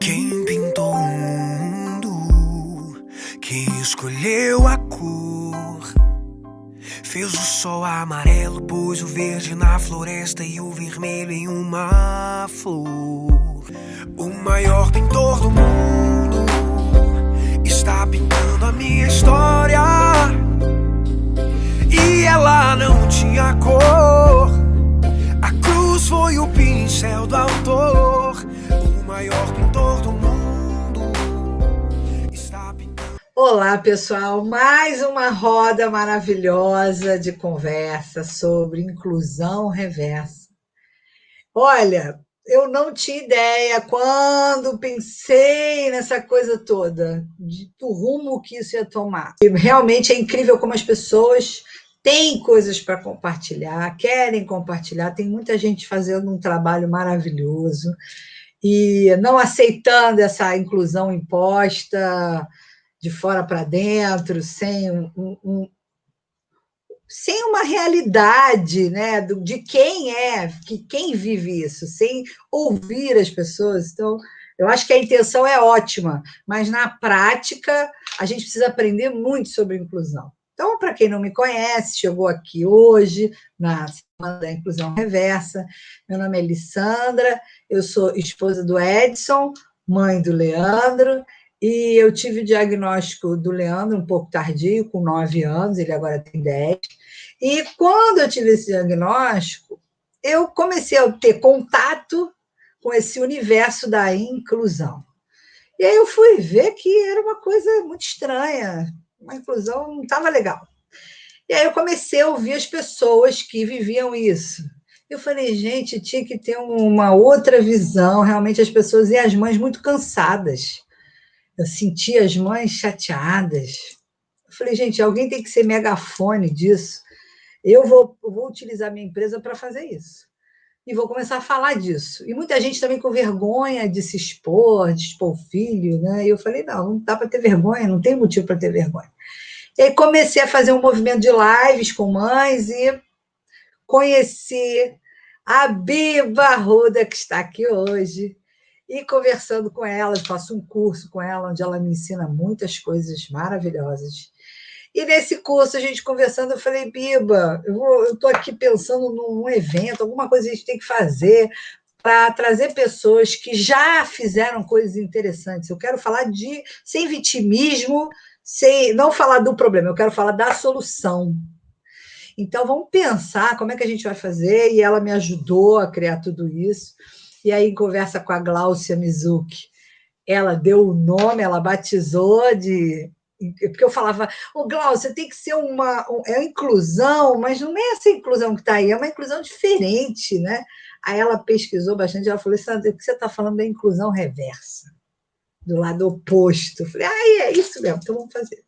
Quem pintou o mundo, quem escolheu a cor, fez o sol amarelo, pôs o verde na floresta e o vermelho em uma flor. O maior pintor do mundo está pintando a minha história, e ela não tinha cor. A cruz foi o pincel do autor. O maior pintor do mundo está pintando. Olá, pessoal, mais uma roda maravilhosa de conversa sobre inclusão reversa. Olha, eu não tinha ideia quando pensei nessa coisa toda, do rumo que isso ia tomar. E realmente é incrível como as pessoas têm coisas para compartilhar, querem compartilhar, tem muita gente fazendo um trabalho maravilhoso e não aceitando essa inclusão imposta de fora para dentro, sem uma realidade, né, de quem quem vive isso, sem ouvir as pessoas. Então, eu acho que a intenção é ótima, mas na prática a gente precisa aprender muito sobre inclusão. Então, para quem não me conhece, chegou aqui hoje, na Semana da Inclusão Reversa, meu nome é Lissandra, eu sou esposa do Edson, mãe do Leandro, e eu tive o diagnóstico do Leandro um pouco tardio, com 9 anos, ele agora tem 10. E quando eu tive esse diagnóstico, eu comecei a ter contato com esse universo da inclusão. E aí eu fui ver que era uma coisa muito estranha, uma inclusão não estava legal. E aí eu comecei a ouvir as pessoas que viviam isso. Eu falei, gente, tinha que ter uma outra visão, realmente as pessoas e as mães muito cansadas. Eu sentia as mães chateadas. Eu falei, gente, alguém tem que ser megafone disso. Eu vou utilizar minha empresa para fazer isso. E vou começar a falar disso. E muita gente também com vergonha de se expor, de expor o filho, né? E eu falei, não dá para ter vergonha, não tem motivo para ter vergonha. E aí comecei a fazer um movimento de lives com mães e conheci a Biba Arruda, que está aqui hoje, e conversando com ela, eu faço um curso com ela, onde ela me ensina muitas coisas maravilhosas. E nesse curso, a gente conversando, eu falei, Biba, eu estou aqui pensando num evento, alguma coisa a gente tem que fazer para trazer pessoas que já fizeram coisas interessantes. Eu quero falar sem vitimismo, não falar do problema, eu quero falar da solução. Então, vamos pensar como é que a gente vai fazer, e ela me ajudou a criar tudo isso. E aí, em conversa com a Gláucia Mizuki, ela deu o nome, ela batizou porque eu falava, Glaucia, tem que ser é inclusão, mas não é essa inclusão que está aí, é uma inclusão diferente, né? Aí ela pesquisou bastante, ela falou, Sandra, o que você está falando da inclusão reversa, do lado oposto. Eu falei, é isso mesmo, então vamos fazer.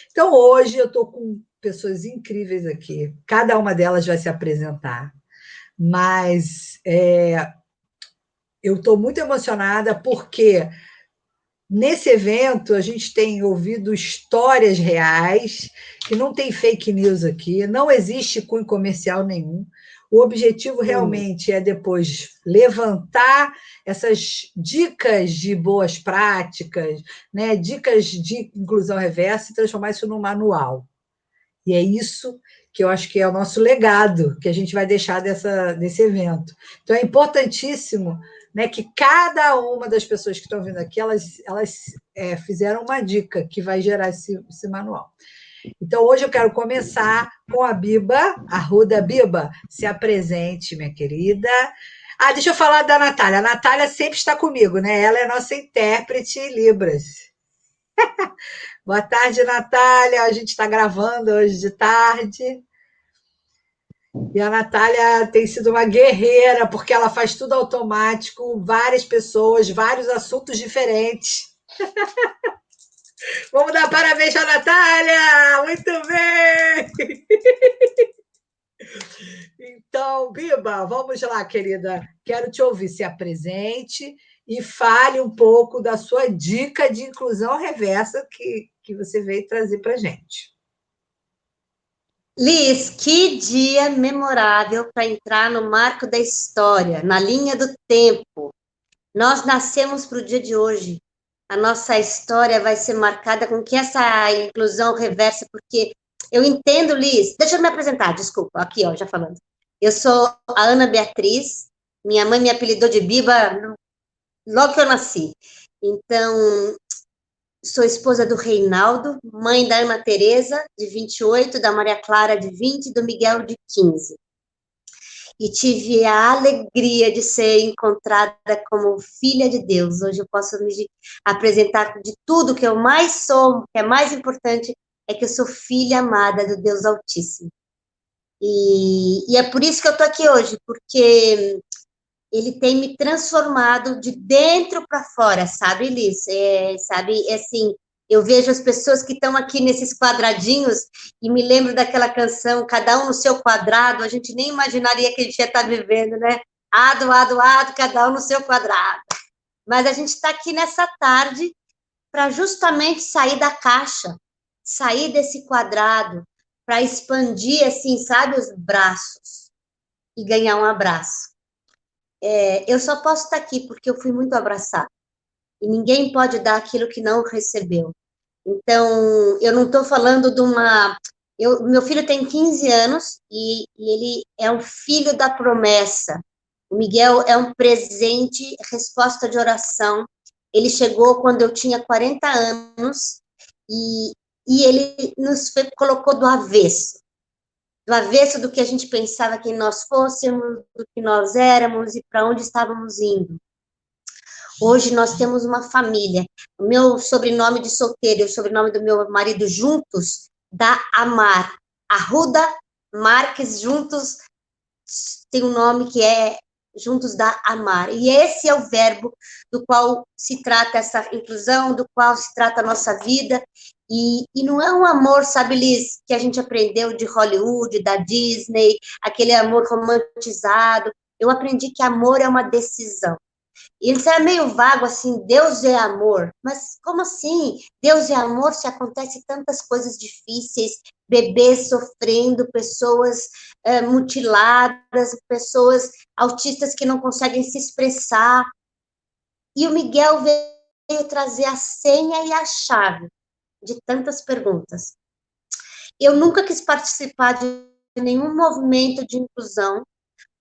Então, hoje eu estou com pessoas incríveis aqui, cada uma delas vai se apresentar, mas eu estou muito emocionada porque nesse evento, a gente tem ouvido histórias reais, que não tem fake news aqui, não existe cunho comercial nenhum. O objetivo realmente é depois levantar essas dicas de boas práticas, né, dicas de inclusão reversa e transformar isso num manual. E é isso que eu acho que é o nosso legado, que a gente vai deixar desse evento. Então, é importantíssimo, né, que cada uma das pessoas que estão vindo aqui, elas fizeram uma dica que vai gerar esse manual. Então, hoje eu quero começar com a Biba Arruda. Biba, se apresente, minha querida. Deixa eu falar da Natália. A Natália sempre está comigo, né? Ela é nossa intérprete em Libras. Boa tarde, Natália. A gente está gravando hoje de tarde. E a Natália tem sido uma guerreira, porque ela faz tudo automático, várias pessoas, vários assuntos diferentes. Vamos dar parabéns para a Natália! Muito bem! Então, Biba, vamos lá, querida. Quero te ouvir. Se apresente e fale um pouco da sua dica de inclusão reversa que você veio trazer para a gente. Liz, que dia memorável para entrar no marco da história, na linha do tempo. Nós nascemos para o dia de hoje. A nossa história vai ser marcada com que essa inclusão reversa, porque eu entendo, Liz. Deixa eu me apresentar, desculpa, aqui, ó, já falando. Eu sou a Ana Beatriz, minha mãe me apelidou de Biba logo que eu nasci. Então, sou esposa do Reinaldo, mãe da Ana Tereza, de 28, da Maria Clara, de 20, e do Miguel, de 15. E tive a alegria de ser encontrada como filha de Deus. Hoje eu posso me apresentar de tudo que eu mais sou, que é mais importante, é que eu sou filha amada do Deus Altíssimo. E é por isso que eu estou aqui hoje, porque ele tem me transformado de dentro para fora, sabe, Liz? Sabe, assim, eu vejo as pessoas que estão aqui nesses quadradinhos e me lembro daquela canção, cada um no seu quadrado, a gente nem imaginaria que a gente ia estar vivendo, né? Ado, cada um no seu quadrado. Mas a gente está aqui nessa tarde para justamente sair da caixa, sair desse quadrado, para expandir, assim, sabe, os braços e ganhar um abraço. Eu só posso estar aqui porque eu fui muito abraçada. E ninguém pode dar aquilo que não recebeu. Então, eu não estou falando de uma... meu filho tem 15 anos e ele é um filho da promessa. O Miguel é um presente, resposta de oração. Ele chegou quando eu tinha 40 anos e ele nos colocou do avesso do que a gente pensava que nós fôssemos, do que nós éramos e para onde estávamos indo. Hoje nós temos uma família. O meu sobrenome de solteiro e o sobrenome do meu marido juntos dá Amar. Arruda Marques juntos tem um nome que é juntos dá Amar. E esse é o verbo do qual se trata essa inclusão, do qual se trata a nossa vida. E não é um amor, sabe, Liz, que a gente aprendeu de Hollywood, da Disney, aquele amor romantizado. Eu aprendi que amor é uma decisão. E ele é meio vago, assim, Deus é amor. Mas como assim? Deus é amor se acontece tantas coisas difíceis, bebês sofrendo, pessoas mutiladas, pessoas autistas que não conseguem se expressar. E o Miguel veio trazer a senha e a chave de tantas perguntas. Eu nunca quis participar de nenhum movimento de inclusão,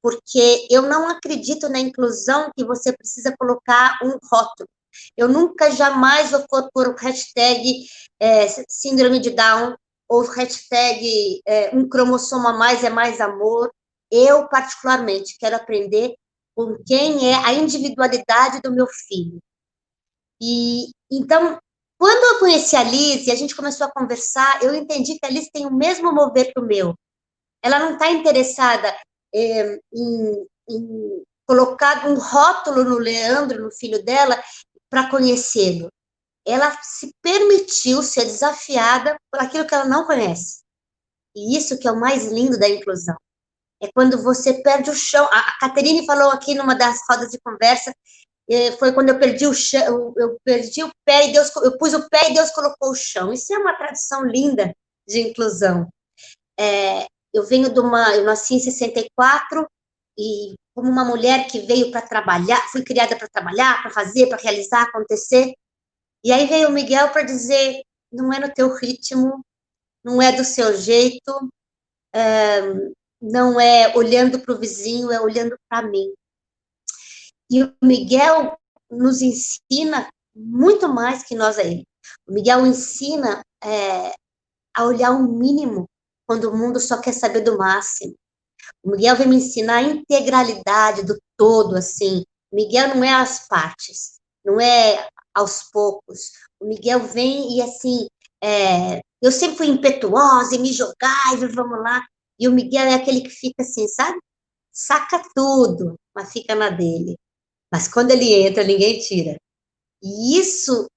porque eu não acredito na inclusão que você precisa colocar um rótulo. Eu nunca, jamais vou pôr o hashtag síndrome de Down, ou hashtag um cromossomo a mais é mais amor. Eu, particularmente, quero aprender com quem é a individualidade do meu filho. E, então, quando eu conheci a Liz e a gente começou a conversar, eu entendi que a Liz tem o mesmo mover que o meu. Ela não está interessada em colocar um rótulo no Leandro, no filho dela, para conhecê-lo. Ela se permitiu ser desafiada por aquilo que ela não conhece. E isso que é o mais lindo da inclusão. É quando você perde o chão. A Caterine falou aqui numa das rodas de conversa, foi quando eu perdi o chão, eu perdi o pé e Deus, eu pus o pé e Deus colocou o chão. Isso é uma tradição linda de inclusão. Eu nasci em 64 e como uma mulher que veio para trabalhar, fui criada para trabalhar, para fazer, para realizar, acontecer. E aí veio o Miguel para dizer, não é no teu ritmo, não é do seu jeito, não é olhando para o vizinho, é olhando para mim. E o Miguel nos ensina muito mais que nós a ele. O Miguel ensina a olhar o mínimo quando o mundo só quer saber do máximo. O Miguel vem me ensinar a integralidade do todo, assim. O Miguel não é as partes, não é aos poucos. O Miguel vem e, assim, eu sempre fui impetuosa e me jogar e vamos lá. E o Miguel é aquele que fica assim, sabe? Saca tudo, mas fica na dele. Mas quando ele entra, ninguém tira. E isso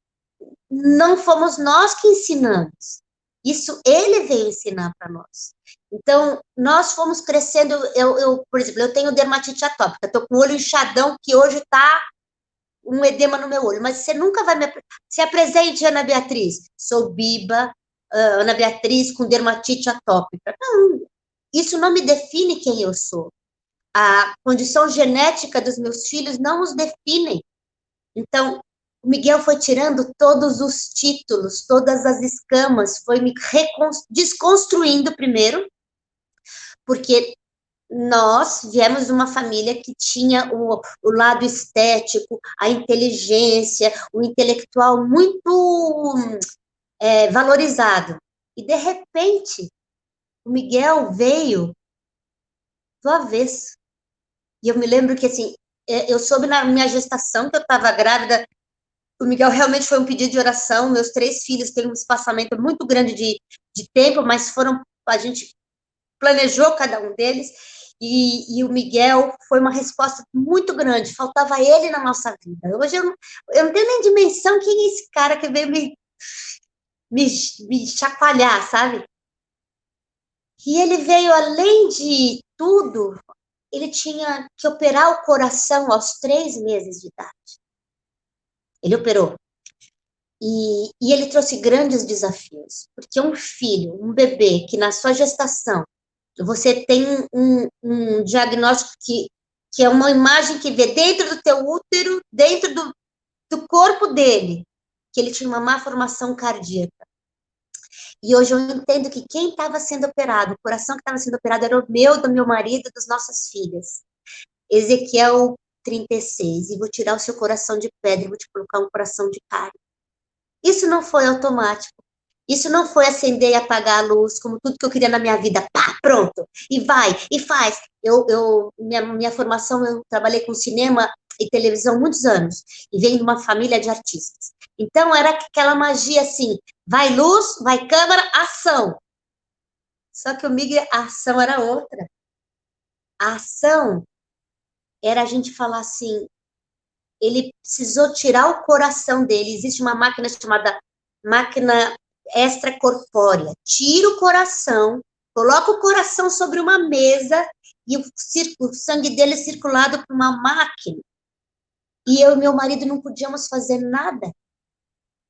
não fomos nós que ensinamos. Isso ele veio ensinar para nós. Então, nós fomos crescendo. Por exemplo, eu tenho dermatite atópica, estou com o olho inchadão, que hoje está um edema no meu olho, mas você nunca vai se apresente, Ana Beatriz. Sou Biba, Ana Beatriz com dermatite atópica. Não, isso não me define quem eu sou. A condição genética dos meus filhos não os definem. Então, o Miguel foi tirando todos os títulos, todas as escamas, foi me desconstruindo primeiro, porque nós viemos de uma família que tinha o lado estético, a inteligência, o intelectual muito valorizado. E, de repente, o Miguel veio do avesso. E eu me lembro que, assim, eu soube na minha gestação que eu estava grávida. O Miguel realmente foi um pedido de oração. Meus 3 filhos têm um espaçamento muito grande de tempo, mas a gente planejou cada um deles. E o Miguel foi uma resposta muito grande. Faltava ele na nossa vida. Hoje eu não tenho nem dimensão quem é esse cara que veio me chacoalhar, sabe? E ele veio, além de tudo, ele tinha que operar o coração aos 3 meses de idade. Ele operou. E ele trouxe grandes desafios, porque um filho, um bebê, que na sua gestação, você tem um diagnóstico que é uma imagem que vê dentro do teu útero, dentro do corpo dele, que ele tinha uma má formação cardíaca. E hoje eu entendo que quem estava sendo operado, o coração que estava sendo operado era o meu, do meu marido e das nossas filhas. Ezequiel 36, e vou tirar o seu coração de pedra e vou te colocar um coração de carne. Isso não foi automático. Isso não foi acender e apagar a luz, como tudo que eu queria na minha vida. Pá, pronto. E vai, e faz. Minha formação, eu trabalhei com cinema e televisão muitos anos. E venho de uma família de artistas. Então, era aquela magia assim, vai luz, vai câmera, ação. Só que a ação era outra. A ação era a gente falar assim, ele precisou tirar o coração dele. Existe uma máquina chamada máquina extracorpórea. Tira o coração, coloca o coração sobre uma mesa e o sangue dele é circulado por uma máquina. E eu e meu marido não podíamos fazer nada.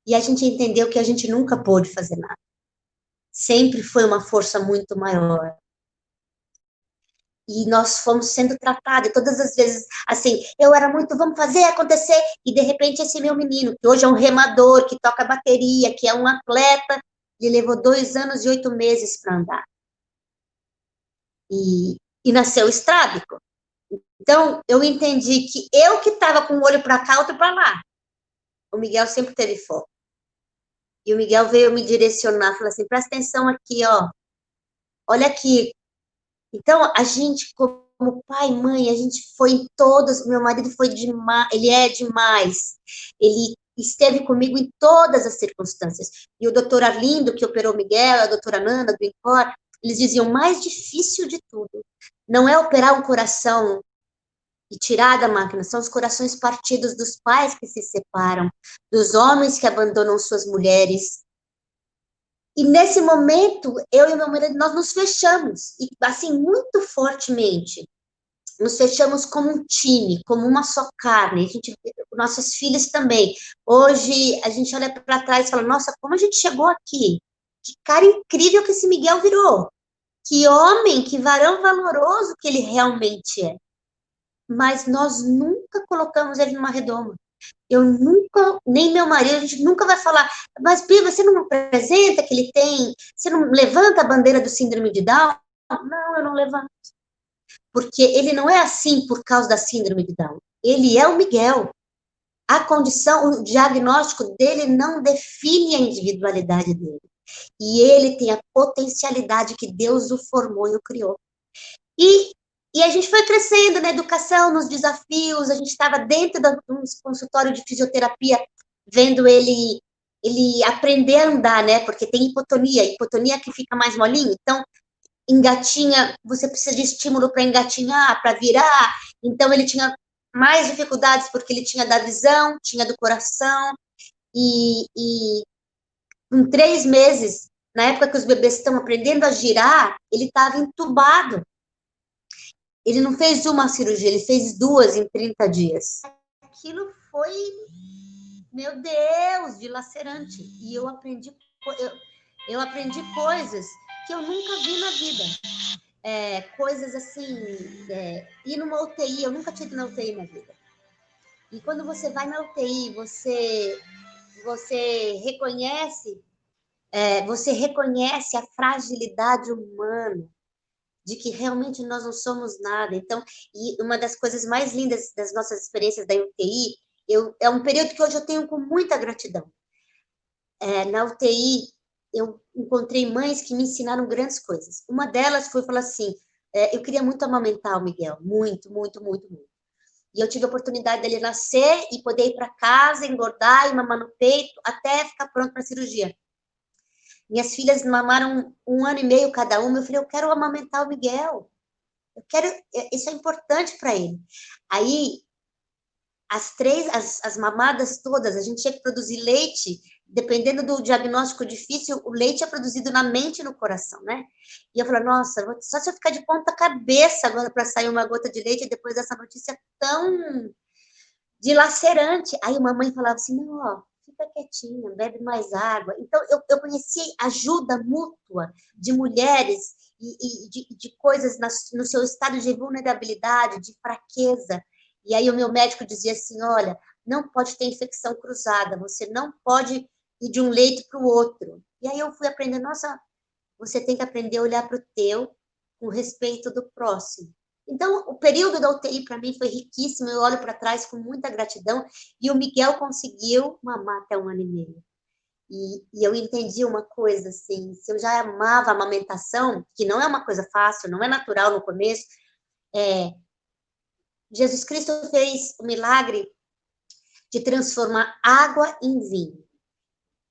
E a gente entendeu que a gente nunca pôde fazer nada. Sempre foi uma força muito maior. E nós fomos sendo tratados, todas as vezes, assim, eu era muito, vamos fazer acontecer, e de repente esse meu menino, que hoje é um remador, que toca bateria, que é um atleta, ele levou 2 anos e 8 meses para andar. E nasceu estrábico. Então, eu entendi que eu que estava com o olho para cá, outro para lá. O Miguel sempre teve foco. E o Miguel veio me direcionar, falou assim, presta atenção aqui, ó, olha aqui. Então, a gente, como pai e mãe, a gente foi em todos, meu marido foi demais, ele é demais, ele esteve comigo em todas as circunstâncias. E o doutor Arlindo, que operou o Miguel, a doutora Nanda, do INCOR, eles diziam, o mais difícil de tudo não é operar um coração e tirar da máquina, são os corações partidos dos pais que se separam, dos homens que abandonam suas mulheres. E nesse momento, eu e meu marido, nós nos fechamos, e assim, muito fortemente, nos fechamos como um time, como uma só carne, nossos filhos também. Hoje, a gente olha para trás e fala, nossa, como a gente chegou aqui? Que cara incrível que esse Miguel virou. Que homem, que varão valoroso que ele realmente é. Mas nós nunca colocamos ele numa redoma. Eu nunca, nem meu marido, a gente nunca vai falar, mas Pia, você não apresenta que ele tem, você não levanta a bandeira do síndrome de Down? Não, eu não levanto. Porque ele não é assim por causa da síndrome de Down. Ele é o Miguel. A condição, o diagnóstico dele não define a individualidade dele. E ele tem a potencialidade que Deus o formou e o criou. E a gente foi crescendo na educação, nos desafios, a gente estava dentro de um consultório de fisioterapia, vendo ele aprender a andar, né? Porque tem hipotonia que fica mais molinho, então engatinha, você precisa de estímulo para engatinhar, para virar, então ele tinha mais dificuldades porque ele tinha da visão, tinha do coração, e em 3 meses, na época que os bebês estão aprendendo a girar, ele estava entubado. Ele não fez uma cirurgia, ele fez 2 em 30 dias. Aquilo foi, meu Deus, dilacerante. E eu aprendi coisas que eu nunca vi na vida. Coisas assim, ir numa UTI, eu nunca tive na UTI na vida. E quando você vai na UTI, você reconhece, você reconhece a fragilidade humana, de que realmente nós não somos nada. Então, e uma das coisas mais lindas das nossas experiências da UTI, é um período que hoje eu tenho com muita gratidão. Na UTI, eu encontrei mães que me ensinaram grandes coisas. Uma delas foi falar assim, eu queria muito amamentar o Miguel, muito, muito, muito, muito. E eu tive a oportunidade dele nascer e poder ir para casa, engordar e mamar no peito, até ficar pronto para a cirurgia. Minhas filhas mamaram 1 ano e meio cada uma. Eu falei, eu quero amamentar o Miguel. Isso é importante para ele. Aí, as mamadas todas, a gente tinha que produzir leite, dependendo do diagnóstico difícil, o leite é produzido na mente e no coração, né? E eu falei, nossa, só se eu ficar de ponta cabeça agora para sair uma gota de leite depois dessa notícia tão dilacerante. Aí uma mãe falava assim, não, ó, fica quietinha, bebe mais água. Então, eu conheci ajuda mútua de mulheres e de coisas no seu estado de vulnerabilidade, de fraqueza. E aí o meu médico dizia assim, olha, não pode ter infecção cruzada, você não pode ir de um leito para o outro. E aí eu fui aprender, nossa, você tem que aprender a olhar para o teu com respeito do próximo. Então, o período da UTI para mim foi riquíssimo, eu olho para trás com muita gratidão, e o Miguel conseguiu mamar até 1 ano e meio. E eu entendi uma coisa, assim, se eu já amava a amamentação, que não é uma coisa fácil, não é natural no começo, Jesus Cristo fez o milagre de transformar água em vinho.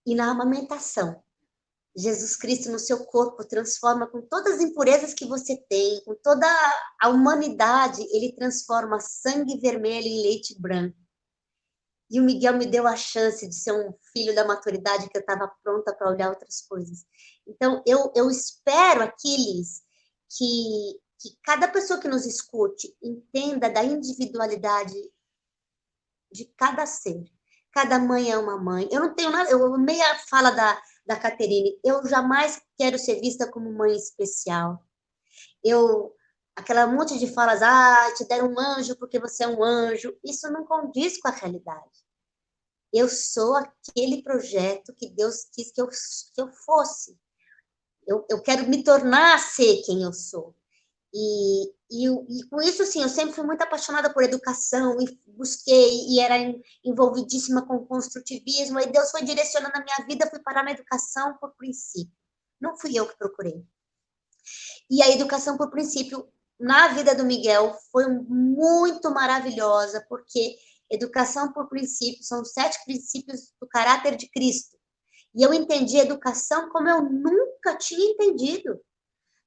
E na amamentação, Jesus Cristo no seu corpo transforma com todas as impurezas que você tem, com toda a humanidade, ele transforma sangue vermelho em leite branco. E o Miguel me deu a chance de ser um filho da maturidade que eu estava pronta para olhar outras coisas. Então, eu espero aqui, Liz, que cada pessoa que nos escute entenda da individualidade de cada ser. Cada mãe é uma mãe. Eu não tenho nada, eu amei a fala da Caterine, eu jamais quero ser vista como mãe especial. Aquela monte de falas, te deram um anjo porque você é um anjo, isso não condiz com a realidade. Eu sou aquele projeto que Deus quis que eu fosse. Eu quero me tornar a ser quem eu sou. E com isso, assim, eu sempre fui muito apaixonada por educação e busquei, e era envolvidíssima com construtivismo, aí Deus foi direcionando a minha vida, fui parar na educação por princípio. Não fui eu que procurei. E a educação por princípio, na vida do Miguel, foi muito maravilhosa, porque educação por princípio são os 7 princípios do caráter de Cristo. E eu entendi a educação como eu nunca tinha entendido.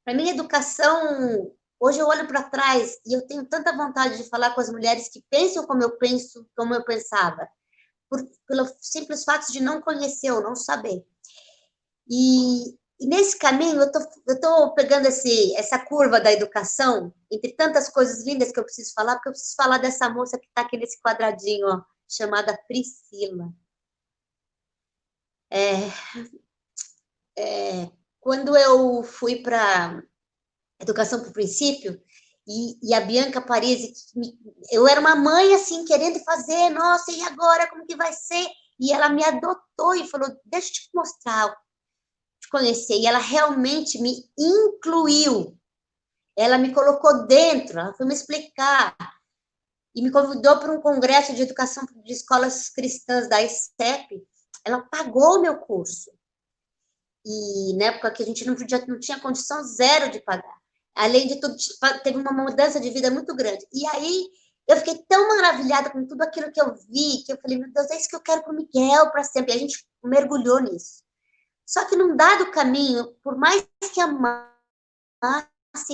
Para mim, educação... Hoje eu olho para trás e eu tenho tanta vontade de falar com as mulheres que pensam como eu penso, como eu pensava, pelo simples fato de não conhecer ou não saber. E nesse caminho, eu tô pegando essa curva da educação, entre tantas coisas lindas que eu preciso falar, porque eu preciso falar dessa moça que está aqui nesse quadradinho, ó, chamada Priscila. Quando eu fui para educação por princípio, e a Bianca Parisi, eu era uma mãe, assim, querendo fazer, nossa, e agora, como que vai ser? E ela me adotou e falou, deixa eu te mostrar, te conhecer. E ela realmente me incluiu. Ela me colocou dentro, ela foi me explicar. E me convidou para um congresso de educação de escolas cristãs da ICEP. Ela pagou o meu curso. E na época que a gente não tinha condição zero de pagar. Além de tudo, teve uma mudança de vida muito grande. E aí, eu fiquei tão maravilhada com tudo aquilo que eu vi, que eu falei, meu Deus, é isso que eu quero para o Miguel para sempre. E a gente mergulhou nisso. Só que num dado caminho, por mais que amassem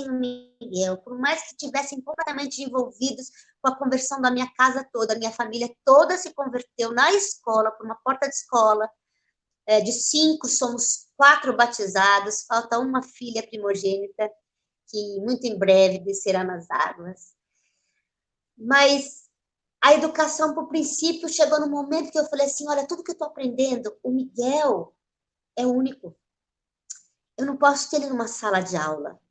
o Miguel, por mais que estivessem completamente envolvidos com a conversão da minha casa toda, a minha família toda se converteu na escola, por uma porta de escola, de 5, somos 4 batizados, falta uma filha primogênita, que muito em breve descerá nas águas. Mas a educação, por princípio, chegou no momento que eu falei assim, olha, tudo que eu estou aprendendo, o Miguel é único. Eu não posso ter ele numa sala de aula.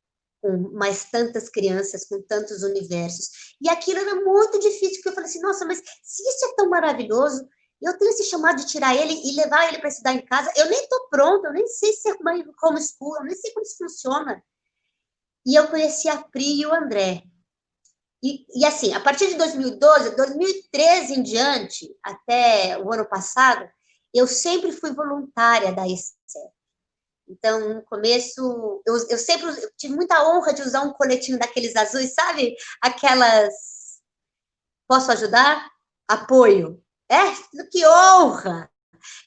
com mais tantas crianças, com tantos universos. E aquilo era muito difícil, porque eu falei assim, nossa, mas se isso é tão maravilhoso, eu tenho esse chamado de tirar ele e levar ele para estudar em casa, eu nem estou pronta, eu nem sei se é homeschool, eu nem sei como isso funciona. E eu conheci a Pri e o André. E assim, a partir de 2012, 2013 em diante, até o ano passado, eu sempre fui voluntária da ECEP. Então, no começo, eu sempre tive muita honra de usar um coletinho daqueles azuis, sabe? Aquelas... Posso ajudar? Apoio. Que honra!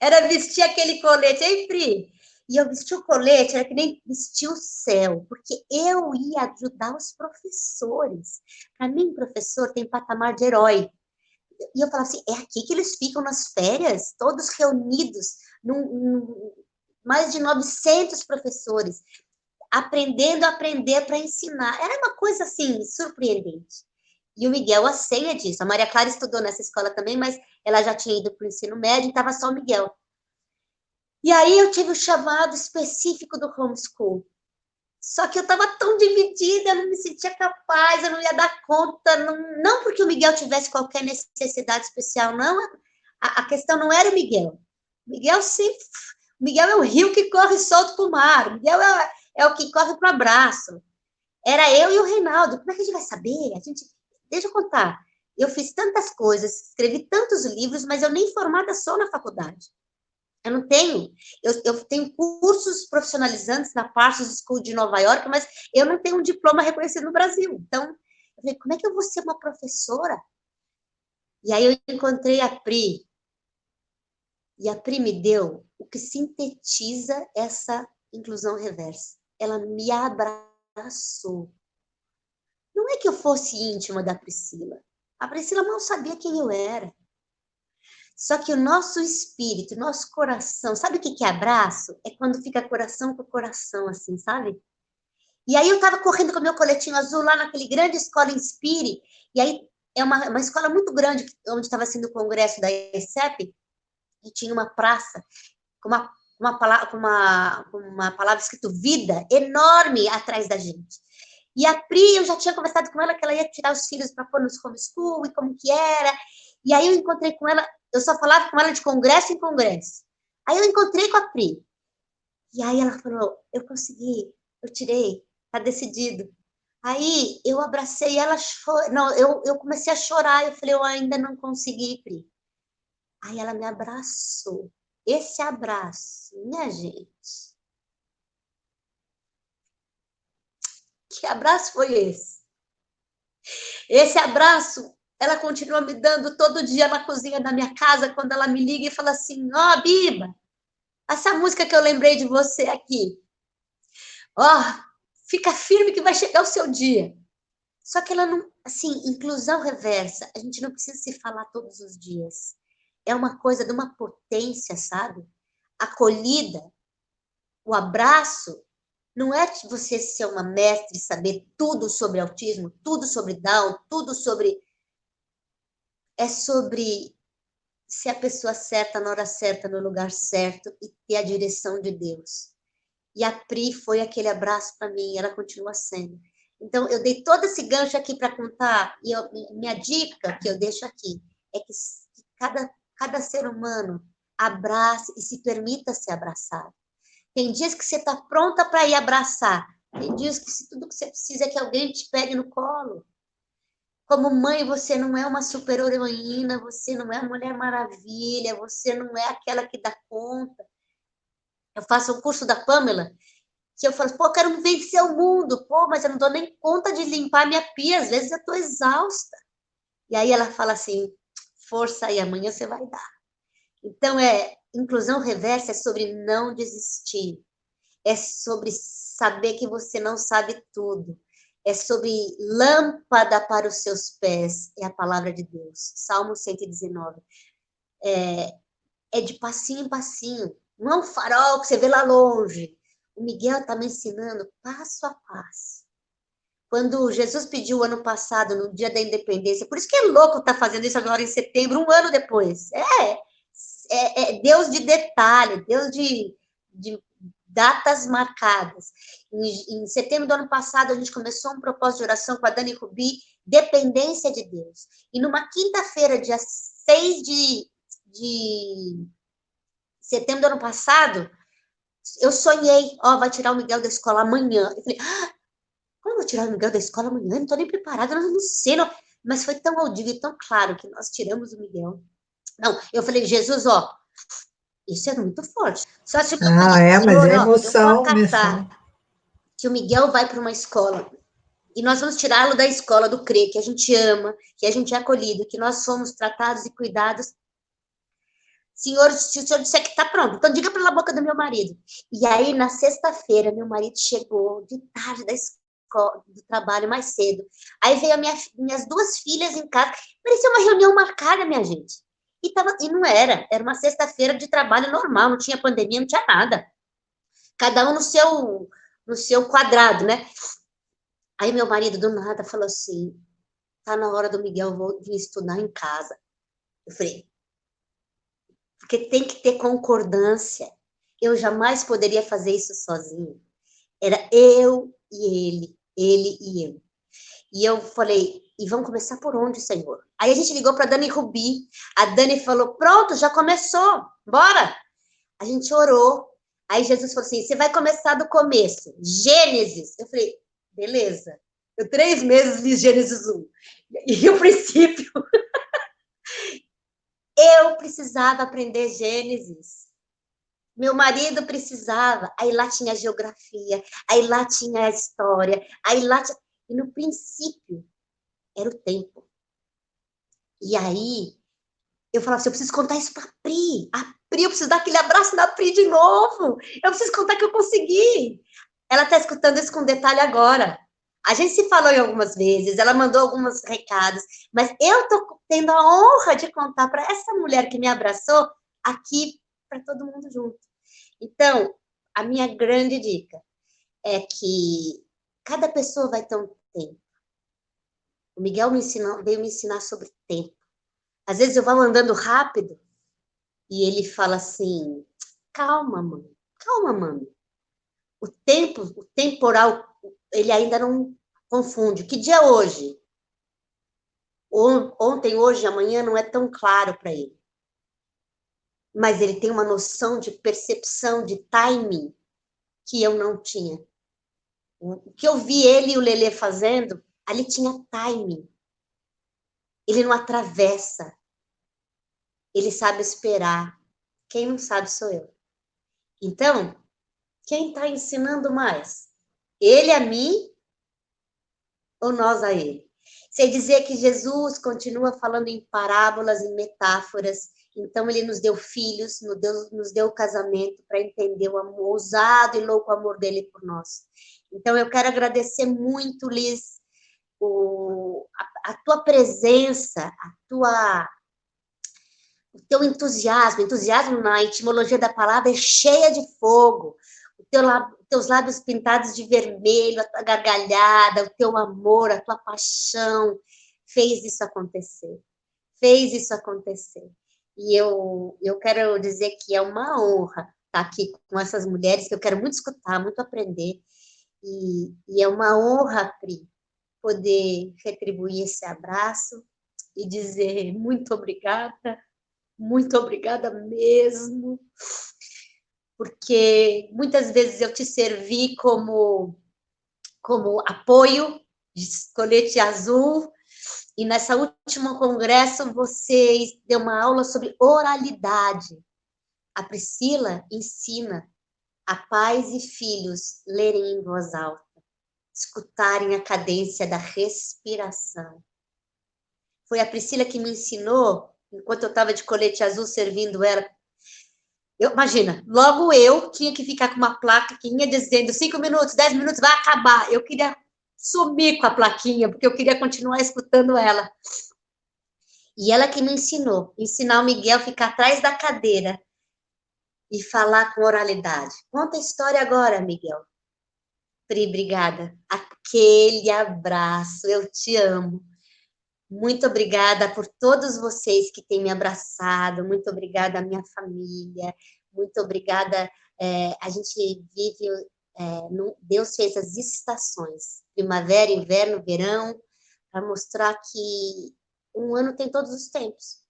Era vestir aquele colete, hein, Pri? E eu vesti o colete, era que nem vestir o céu, porque eu ia ajudar os professores. Para mim, professor tem patamar de herói. E eu falava assim, é aqui que eles ficam nas férias, todos reunidos, mais de 900 professores, aprendendo a aprender para ensinar. Era uma coisa, assim, surpreendente. E o Miguel, a senha disso. A Maria Clara estudou nessa escola também, mas ela já tinha ido para o ensino médio e estava só o Miguel. E aí eu tive o chamado específico do homeschool. Só que eu estava tão dividida, eu não me sentia capaz, eu não ia dar conta, não porque o Miguel tivesse qualquer necessidade especial, não. A questão não era o Miguel. O Miguel é o rio que corre solto para o mar. O Miguel é o que corre para o abraço. Era eu e o Reinaldo. Como é que a gente vai saber? Deixa eu contar. Eu fiz tantas coisas, escrevi tantos livros, mas eu nem formada sou na faculdade. Eu não tenho. Eu tenho cursos profissionalizantes na Parsons School de Nova York, mas eu não tenho um diploma reconhecido no Brasil. Então, eu falei, como é que eu vou ser uma professora? E aí eu encontrei a Pri. E a Pri me deu o que sintetiza essa inclusão reversa. Ela me abraçou. Não é que eu fosse íntima da Priscila. A Priscila mal sabia quem eu era. Só que o nosso espírito, o nosso coração, sabe o que é abraço? É quando fica coração com coração, assim, sabe? E aí eu estava correndo com o meu coletinho azul lá naquele grande escola Inspire, e aí é uma escola muito grande, onde estava sendo o congresso da ECEP, e tinha uma praça com uma palavra escrito vida enorme atrás da gente. E a Pri, eu já tinha conversado com ela que ela ia tirar os filhos para pôr nos homeschool e como que era. E aí eu encontrei com ela, eu só falava com ela de congresso em congresso. Aí eu encontrei com a Pri. E aí ela falou, eu consegui, eu tirei, tá decidido. Aí eu abracei ela, não, eu comecei a chorar, eu falei, eu ainda não consegui, Pri. Aí ela me abraçou. Esse abraço, minha gente. Que abraço foi esse? Esse abraço, ela continua me dando todo dia na cozinha da minha casa, quando ela me liga e fala assim, ó, Biba, essa música que eu lembrei de você aqui. Ó, fica firme que vai chegar o seu dia. Só que ela não, assim, inclusão reversa, a gente não precisa se falar todos os dias. É uma coisa de uma potência, sabe? Acolhida, o abraço, não é você ser uma mestre, saber tudo sobre autismo, tudo sobre Down, tudo sobre... É sobre ser a pessoa certa, na hora certa, no lugar certo e ter a direção de Deus. E a Pri foi aquele abraço para mim, ela continua sendo. Então, eu dei todo esse gancho aqui para contar, e minha dica que eu deixo aqui é que cada ser humano abrace e se permita ser abraçado. Tem dias que você está pronta para ir abraçar, tem dias que tudo que você precisa é que alguém te pegue no colo. Como mãe, você não é uma super-heroína, você não é a Mulher Maravilha, você não é aquela que dá conta. Eu faço um curso da Pamela, que eu falo, pô, eu quero vencer o mundo, pô, mas eu não dou nem conta de limpar minha pia, às vezes eu estou exausta. E aí ela fala assim, força aí, amanhã você vai dar. Então, inclusão reversa é sobre não desistir, é sobre saber que você não sabe tudo, é sobre lâmpada para os seus pés, é a palavra de Deus. Salmo 119. É de passinho em passinho, não é um farol que você vê lá longe. O Miguel está me ensinando passo a passo. Quando Jesus pediu ano passado, no dia da independência, por isso que é louco estar fazendo isso agora em setembro, um ano depois. É Deus de detalhe, Deus de datas marcadas. Em setembro do ano passado, a gente começou um propósito de oração com a Dani Rubi, dependência de Deus. E numa quinta-feira, dia 6 de setembro do ano passado, eu sonhei, vai tirar o Miguel da escola amanhã. Eu falei, como eu vou tirar o Miguel da escola amanhã? Eu não estou nem preparada, eu não sei. Não. Mas foi tão audível e tão claro que nós tiramos o Miguel. Não, eu falei, Jesus, isso é muito forte. Só se eu falei, mas Senhor, é eu vou emoção, acatar que o Miguel vai para uma escola e nós vamos tirá-lo da escola do CRE, que a gente ama, que a gente é acolhido, que nós somos tratados e cuidados. Senhor, se o senhor disser que está pronto, então diga pela boca do meu marido. E aí, na sexta-feira, meu marido chegou de tarde da escola, do trabalho, mais cedo. Aí veio minhas duas filhas em casa. Parecia uma reunião marcada, minha gente. E não era uma sexta-feira de trabalho normal, não tinha pandemia, não tinha nada. Cada um no seu quadrado, né? Aí meu marido, do nada, falou assim, tá na hora do Miguel vir estudar em casa. Eu falei, porque tem que ter concordância. Eu jamais poderia fazer isso sozinho. Era eu e ele e eu. E eu falei, e vamos começar por onde, Senhor? Aí a gente ligou para a Dani Rubi. A Dani falou, pronto, já começou, bora. A gente orou. Aí Jesus falou assim, você vai começar do começo, Gênesis. Eu falei, beleza. Eu 3 meses li Gênesis 1. E o princípio... Eu precisava aprender Gênesis. Meu marido precisava. Aí lá tinha a geografia, aí lá tinha a história, aí lá tinha... E no princípio, era o tempo. E aí, eu falava assim, eu preciso contar isso para a Pri. A Pri, eu preciso dar aquele abraço na Pri de novo. Eu preciso contar que eu consegui. Ela está escutando isso com detalhe agora. A gente se falou em algumas vezes, ela mandou alguns recados, mas eu estou tendo a honra de contar para essa mulher que me abraçou aqui, para todo mundo junto. Então, a minha grande dica é que cada pessoa vai ter um tempo. O Miguel veio me ensinar sobre tempo. Às vezes eu vou andando rápido e ele fala assim, calma, mãe. O tempo, o temporal, ele ainda não confunde. Que dia é hoje? Ontem, hoje, amanhã não é tão claro para ele. Mas ele tem uma noção de percepção, de timing, que eu não tinha. O que eu vi ele e o Lelê fazendo, ali tinha timing. Ele não atravessa. Ele sabe esperar. Quem não sabe sou eu. Então, quem está ensinando mais? Ele a mim ou nós a ele? Sei dizer que Jesus continua falando em parábolas, em metáforas. Então, ele nos deu filhos, nos deu casamento para entender o amor, ousado e louco amor dele por nós. Então, eu quero agradecer muito, Liz, a tua presença, o teu entusiasmo na etimologia da palavra é cheia de fogo, teus lábios pintados de vermelho, a tua gargalhada, o teu amor, a tua paixão, fez isso acontecer. E eu quero dizer que é uma honra estar aqui com essas mulheres, que eu quero muito escutar, muito aprender, e é uma honra, Pri, poder retribuir esse abraço e dizer muito obrigada mesmo, porque muitas vezes eu te servi como apoio de colete azul, e nessa última congresso você deu uma aula sobre oralidade. A Priscila ensina a pais e filhos lerem em voz alta, escutarem a cadência da respiração. Foi a Priscila que me ensinou, enquanto eu estava de colete azul servindo ela. Imagina, logo eu tinha que ficar com uma placa que ia dizendo 5 minutos, 10 minutos, vai acabar. Eu queria sumir com a plaquinha, porque eu queria continuar escutando ela. E ela que me ensinar o Miguel a ficar atrás da cadeira e falar com oralidade. Conta a história agora, Miguel. Pri, obrigada. Aquele abraço, eu te amo. Muito obrigada por todos vocês que têm me abraçado, muito obrigada à minha família, muito obrigada A gente vive, Deus fez as estações, primavera, inverno, verão, para mostrar que um ano tem todos os tempos.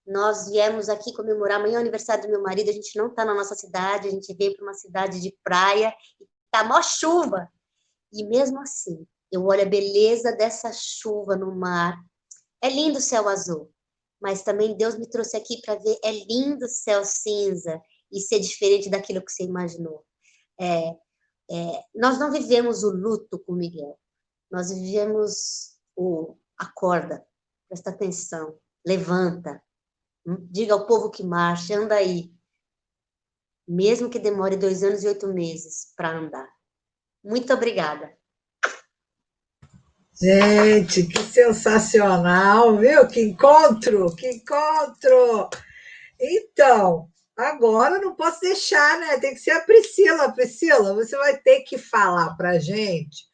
Nós viemos aqui comemorar amanhã é o aniversário do meu marido, a gente não está na nossa cidade, a gente veio para uma cidade de praia, e tá mó chuva. E mesmo assim, eu olho a beleza dessa chuva no mar. É lindo o céu azul, mas também Deus me trouxe aqui para ver, é lindo o céu cinza e ser diferente daquilo que você imaginou. Nós não vivemos o luto com Miguel, nós vivemos acorda, presta atenção, levanta, diga ao povo que marche, anda aí, mesmo que demore 2 anos e 8 meses para andar. Muito obrigada. Gente, que sensacional, viu? Que encontro, que encontro! Então, agora não posso deixar, né? Tem que ser a Priscila. Priscila, você vai ter que falar para a gente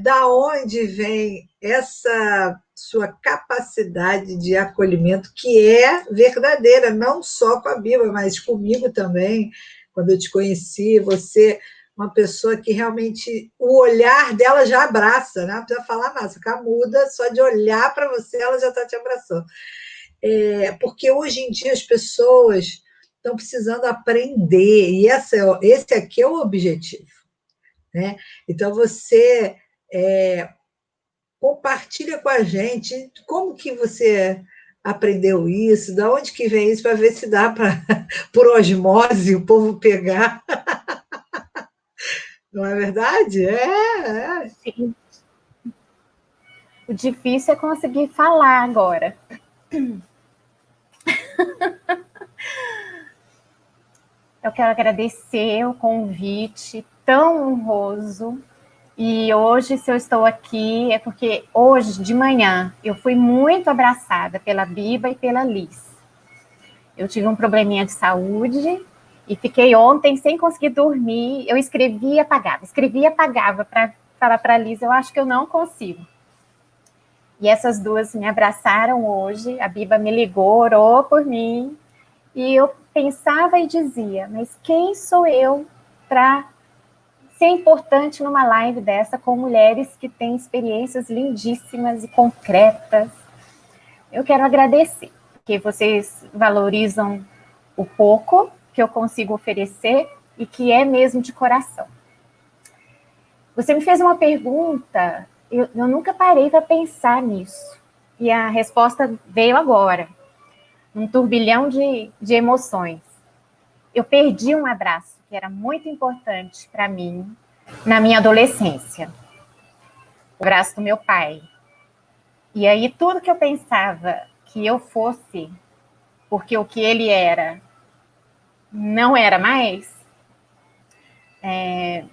da onde vem essa sua capacidade de acolhimento, que é verdadeira, não só com a Bíblia, mas comigo também. Quando eu te conheci, você uma pessoa que realmente o olhar dela já abraça, né? Não precisa falar nada, você fica muda, só de olhar para você, ela já está te abraçando. Porque hoje em dia as pessoas estão precisando aprender, e esse aqui é o objetivo. Né? Então, você compartilha com a gente como que você aprendeu isso, de onde que vem isso, para ver se dá para, por osmose, o povo pegar. Não é verdade? Sim. O difícil é conseguir falar agora. Eu quero agradecer o convite tão honroso. E hoje, se eu estou aqui, é porque hoje, de manhã, eu fui muito abraçada pela Biba e pela Liz. Eu tive um probleminha de saúde e fiquei ontem sem conseguir dormir. Eu escrevia e apagava para falar para a Liz, eu acho que eu não consigo. E essas duas me abraçaram hoje, a Biba me ligou, orou por mim, e eu pensava e dizia, mas quem sou eu para ser importante numa live dessa com mulheres que têm experiências lindíssimas e concretas? Eu quero agradecer, porque vocês valorizam o pouco que eu consigo oferecer e que é mesmo de coração. Você me fez uma pergunta, eu nunca parei para pensar nisso, e a resposta veio agora, um turbilhão de emoções. Eu perdi um abraço que era muito importante para mim na minha adolescência, o abraço do meu pai. E aí tudo que eu pensava que eu fosse, porque o que ele era não era mais,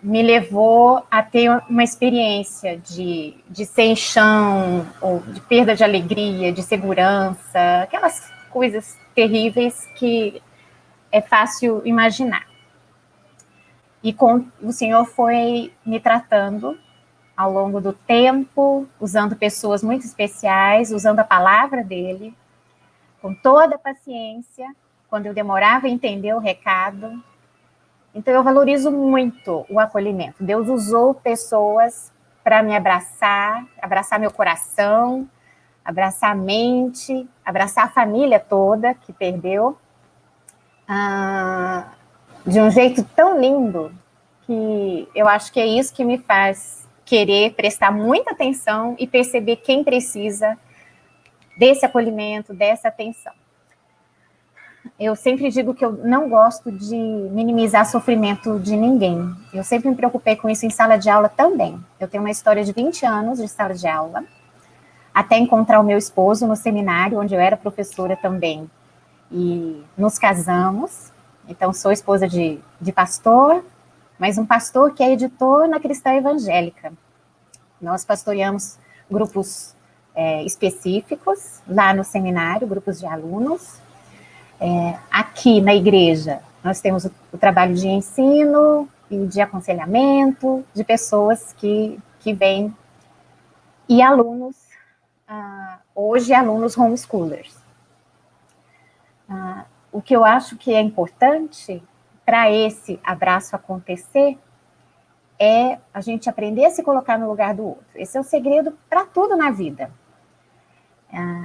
me levou a ter uma experiência de sem chão, ou de perda de alegria, de segurança, aquelas coisas terríveis que é fácil imaginar. E o Senhor foi me tratando ao longo do tempo, usando pessoas muito especiais, usando a palavra dele, com toda a paciência, quando eu demorava a entender o recado. Então, eu valorizo muito o acolhimento. Deus usou pessoas para me abraçar meu coração, abraçar a mente, abraçar a família toda que perdeu, de um jeito tão lindo, que eu acho que é isso que me faz querer prestar muita atenção e perceber quem precisa desse acolhimento, dessa atenção. Eu sempre digo que eu não gosto de minimizar sofrimento de ninguém. Eu sempre me preocupei com isso em sala de aula também. Eu tenho uma história de 20 anos de sala de aula, até encontrar o meu esposo no seminário, onde eu era professora também. E nos casamos. Então, sou esposa de pastor, mas um pastor que é editor na Cristã Evangélica. Nós pastoreamos grupos específicos lá no seminário, grupos de alunos. Aqui na igreja, nós temos o trabalho de ensino e de aconselhamento de pessoas que vêm, e alunos, hoje alunos homeschoolers. O que eu acho que é importante para esse abraço acontecer, é a gente aprender a se colocar no lugar do outro. Esse é o segredo para tudo na vida.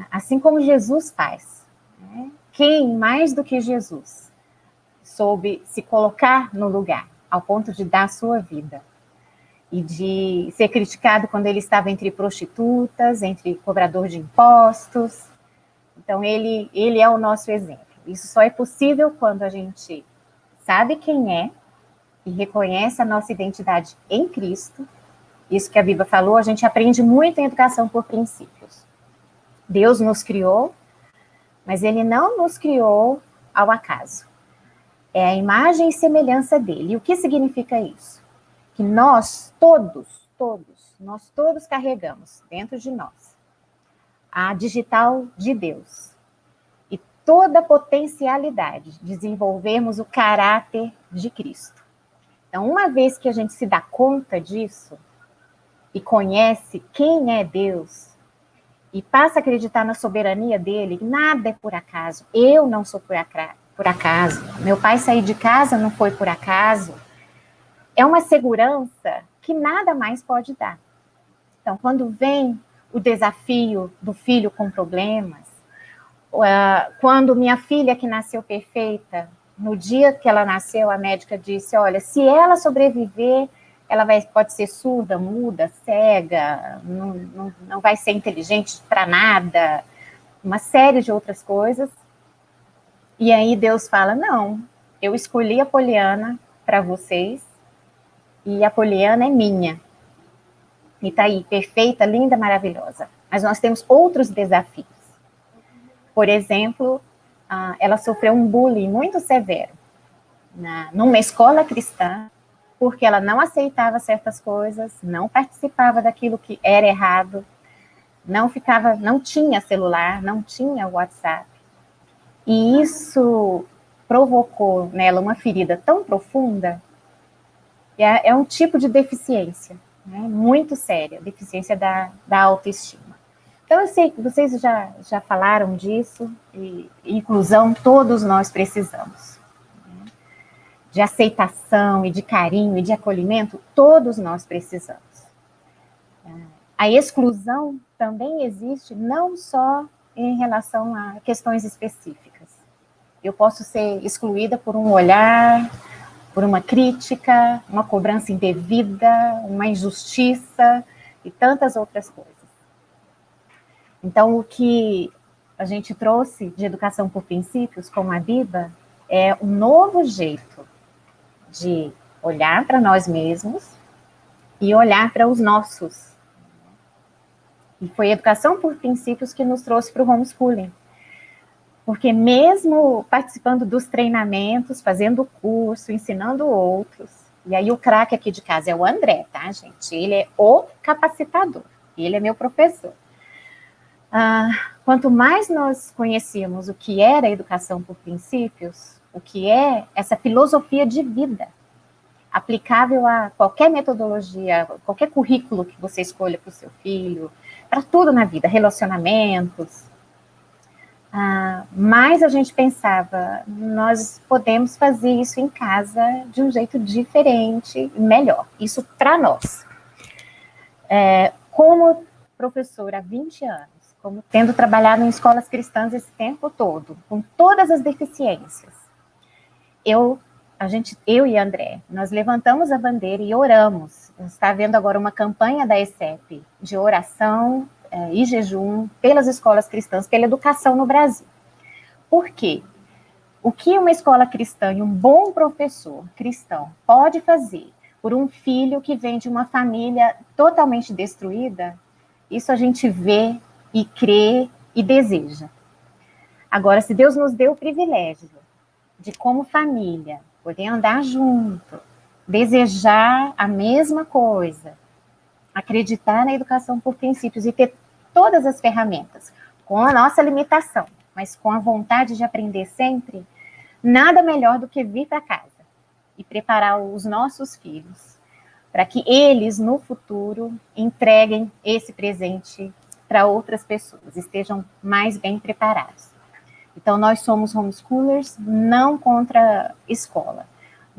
Assim como Jesus faz. Né? Quem mais do que Jesus soube se colocar no lugar, ao ponto de dar a sua vida? E de ser criticado quando ele estava entre prostitutas, entre cobrador de impostos. Então, ele é o nosso exemplo. Isso só é possível quando a gente sabe quem é e reconhece a nossa identidade em Cristo. Isso que a Bíblia falou, a gente aprende muito em educação por princípios. Deus nos criou, mas ele não nos criou ao acaso. É a imagem e semelhança dele. E o que significa isso? Que nós todos carregamos dentro de nós a digital de Deus e toda a potencialidade de desenvolvermos o caráter de Cristo. Então, uma vez que a gente se dá conta disso e conhece quem é Deus e passa a acreditar na soberania dele, nada é por acaso. Eu não sou por acaso. Meu pai sair de casa não foi por acaso. É uma segurança que nada mais pode dar. Então, quando vem o desafio do filho com problemas, quando minha filha que nasceu perfeita, no dia que ela nasceu, a médica disse, olha, se ela sobreviver, ela pode ser surda, muda, cega, não vai ser inteligente para nada, uma série de outras coisas. E aí Deus fala, não, eu escolhi a Poliana para vocês, e a Poliana é minha. E tá aí, perfeita, linda, maravilhosa. Mas nós temos outros desafios. Por exemplo, ela sofreu um bullying muito severo numa escola cristã, porque ela não aceitava certas coisas, não participava daquilo que era errado, não tinha celular, não tinha WhatsApp. E isso provocou nela uma ferida tão profunda. É um tipo de deficiência, né, muito séria, deficiência da autoestima. Então, eu sei que vocês já falaram disso, e inclusão todos nós precisamos. Né, de aceitação, e de carinho, e de acolhimento, todos nós precisamos. A exclusão também existe, não só em relação a questões específicas. Eu posso ser excluída por um olhar, por uma crítica, uma cobrança indevida, uma injustiça e tantas outras coisas. Então, o que a gente trouxe de educação por princípios, como a Biba, é um novo jeito de olhar para nós mesmos e olhar para os nossos. E foi a educação por princípios que nos trouxe para o homeschooling. Porque mesmo participando dos treinamentos, fazendo curso, ensinando outros, e aí o craque aqui de casa é o André, tá, gente? Ele é o capacitador, ele é meu professor. Quanto mais nós conhecíamos o que era a educação por princípios, o que é essa filosofia de vida, aplicável a qualquer metodologia, qualquer currículo que você escolha para o seu filho, para tudo na vida, relacionamentos, mas a gente pensava, nós podemos fazer isso em casa de um jeito diferente, melhor, isso para nós. Como professora há 20 anos, como tendo trabalhado em escolas cristãs esse tempo todo, com todas as deficiências, eu e André, nós levantamos a bandeira e oramos. Está havendo agora uma campanha da ESEP de oração e jejum pelas escolas cristãs, pela educação no Brasil. Por quê? O que uma escola cristã e um bom professor cristão pode fazer por um filho que vem de uma família totalmente destruída, isso a gente vê e crê e deseja. Agora, se Deus nos deu o privilégio de, como família, poder andar junto, desejar a mesma coisa, acreditar na educação por princípios e ter todas as ferramentas, com a nossa limitação, mas com a vontade de aprender sempre, nada melhor do que vir para casa e preparar os nossos filhos para que eles, no futuro, entreguem esse presente para outras pessoas, estejam mais bem preparados. Então, nós somos homeschoolers, não contra escola,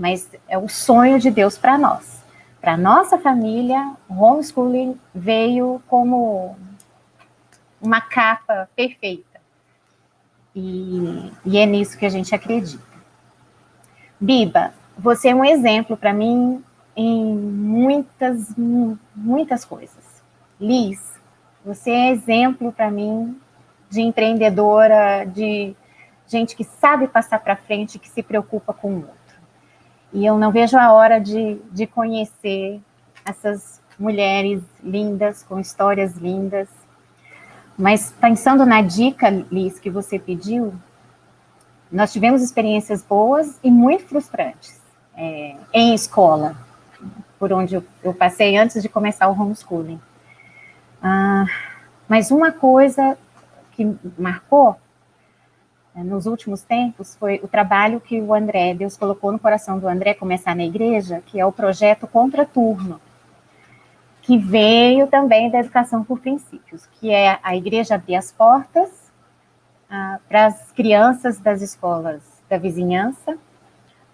mas é o sonho de Deus para nós. Para nossa família, o homeschooling veio como uma capa perfeita. E é nisso que a gente acredita. Biba, você é um exemplo para mim em muitas coisas. Liz, você é exemplo para mim de empreendedora, de gente que sabe passar para frente, que se preocupa com o outro. E eu não vejo a hora de conhecer essas mulheres lindas, com histórias lindas. Mas pensando na dica, Liz, que você pediu, nós tivemos experiências boas e muito frustrantes em escola, por onde eu passei antes de começar o homeschooling. Mas uma coisa que marcou nos últimos tempos foi o trabalho que o André, Deus colocou no coração do André começar na igreja, que é o projeto Contraturno, que veio também da educação por princípios, que é a igreja abrir as portas para as crianças das escolas da vizinhança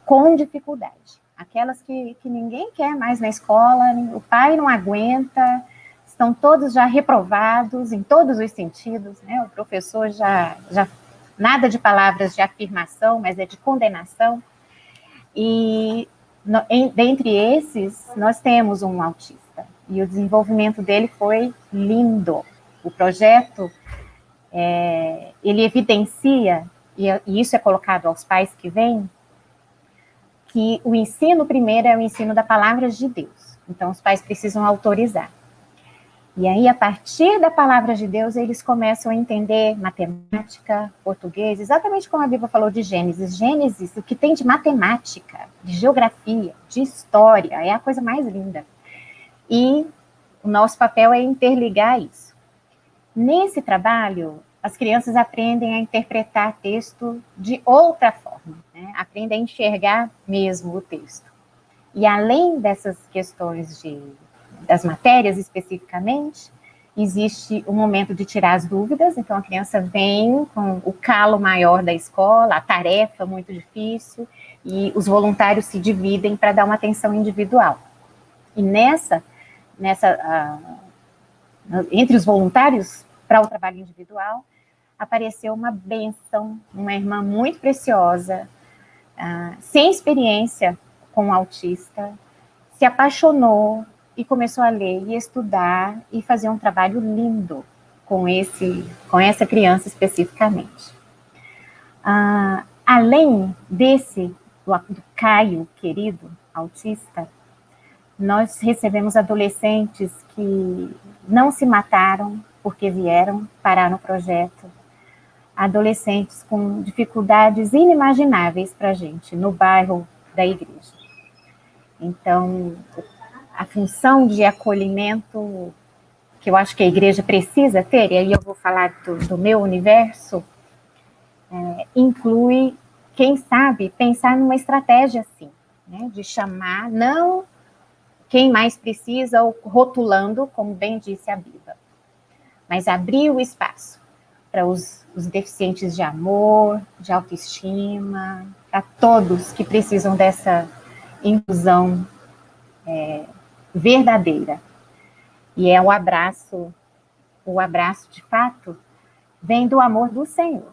com dificuldade. Aquelas que ninguém quer mais na escola, o pai não aguenta, estão todos já reprovados em todos os sentidos, né? O professor já nada de palavras de afirmação, mas é de condenação. E dentre esses, nós temos um autista. E o desenvolvimento dele foi lindo. O projeto, ele evidencia, e isso é colocado aos pais que vêm, que o ensino primeiro é o ensino da palavra de Deus. Então, os pais precisam autorizar. E aí, a partir da palavra de Deus, eles começam a entender matemática, português, exatamente como a Bíblia falou de Gênesis. Gênesis, o que tem de matemática, de geografia, de história, é a coisa mais linda. E o nosso papel é interligar isso. Nesse trabalho, as crianças aprendem a interpretar texto de outra forma, né? Aprendem a enxergar mesmo o texto. E além dessas questões das matérias especificamente, existe o momento de tirar as dúvidas, então a criança vem com o calo maior da escola, a tarefa muito difícil, e os voluntários se dividem para dar uma atenção individual. E entre os voluntários para o trabalho individual, apareceu uma bênção, uma irmã muito preciosa, sem experiência com o autista, se apaixonou e começou a ler e estudar e fazer um trabalho lindo com essa criança especificamente. Além do Caio, querido, autista, nós recebemos adolescentes que não se mataram porque vieram parar no projeto, adolescentes com dificuldades inimagináveis para a gente, no bairro da igreja. Então, a função de acolhimento que eu acho que a igreja precisa ter, e aí eu vou falar do meu universo, inclui, quem sabe, pensar numa estratégia assim, né, de chamar, não quem mais precisa, ou rotulando, como bem disse a Bíblia, mas abrir o espaço para os deficientes de amor, de autoestima, para todos que precisam dessa inclusão verdadeira. E é o abraço de fato, vem do amor do Senhor.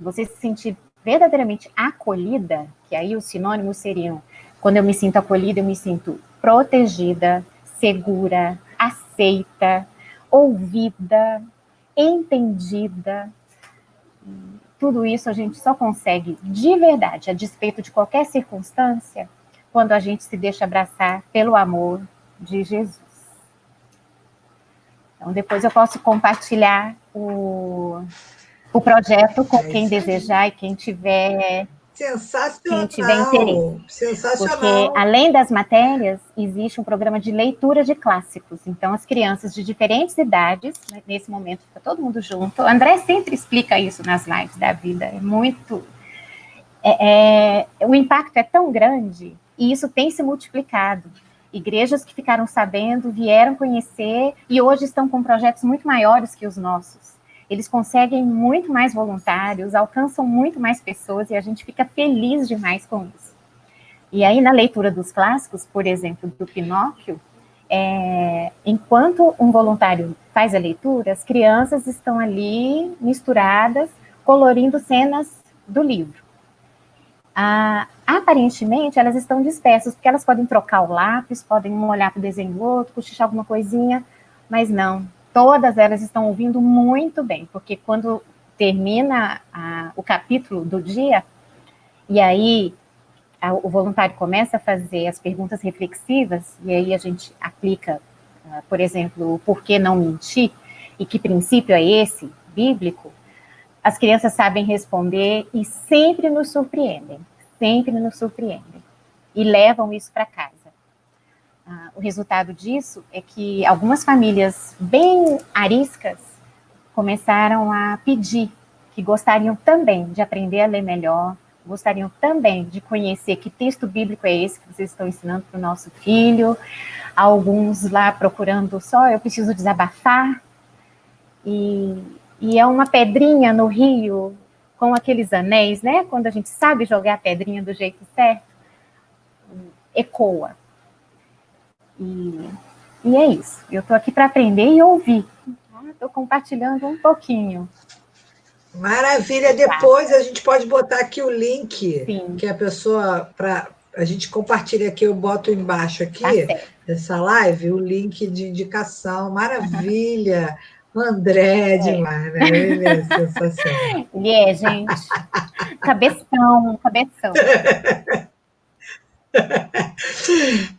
Você se sentir verdadeiramente acolhida, que aí os sinônimos seriam, quando eu me sinto acolhida, eu me sinto protegida, segura, aceita, ouvida, entendida. Tudo isso a gente só consegue de verdade, a despeito de qualquer circunstância, quando a gente se deixa abraçar pelo amor de Jesus. Então, depois eu posso compartilhar o projeto com quem desejar e quem tiver interesse. Sensacional. Porque, além das matérias, existe um programa de leitura de clássicos. Então, as crianças de diferentes idades, nesse momento fica todo mundo junto. O André sempre explica isso nas lives da vida. É muito... o impacto é tão grande e isso tem se multiplicado. Igrejas que ficaram sabendo, vieram conhecer e hoje estão com projetos muito maiores que os nossos. Eles conseguem muito mais voluntários, alcançam muito mais pessoas e a gente fica feliz demais com isso. E aí, na leitura dos clássicos, por exemplo, do Pinóquio, enquanto um voluntário faz a leitura, as crianças estão ali misturadas, colorindo cenas do livro. Aparentemente, elas estão dispersas, porque elas podem trocar o lápis, podem um olhar para o desenho do outro, cochichar alguma coisinha, mas não. Todas elas estão ouvindo muito bem, porque quando termina o capítulo do dia, e aí o voluntário começa a fazer as perguntas reflexivas, e aí a gente aplica, por exemplo, o porquê não mentir, e que princípio é esse, bíblico, as crianças sabem responder e sempre nos surpreendem, e levam isso para casa. O resultado disso é que algumas famílias bem ariscas começaram a pedir que gostariam também de aprender a ler melhor, gostariam também de conhecer que texto bíblico é esse que vocês estão ensinando para o nosso filho. Alguns lá procurando só, eu preciso desabafar. E é uma pedrinha no rio, com aqueles anéis, né? Quando a gente sabe jogar a pedrinha do jeito certo, ecoa. E é isso. Eu estou aqui para aprender e ouvir. Estou compartilhando um pouquinho. Maravilha. Depois a gente pode botar aqui o link. Sim. Que a pessoa, a gente compartilha aqui, eu boto embaixo aqui, dessa live, o link de indicação. Maravilha. André, demais, né? Ele é sensacional. Ele gente. Cabeção.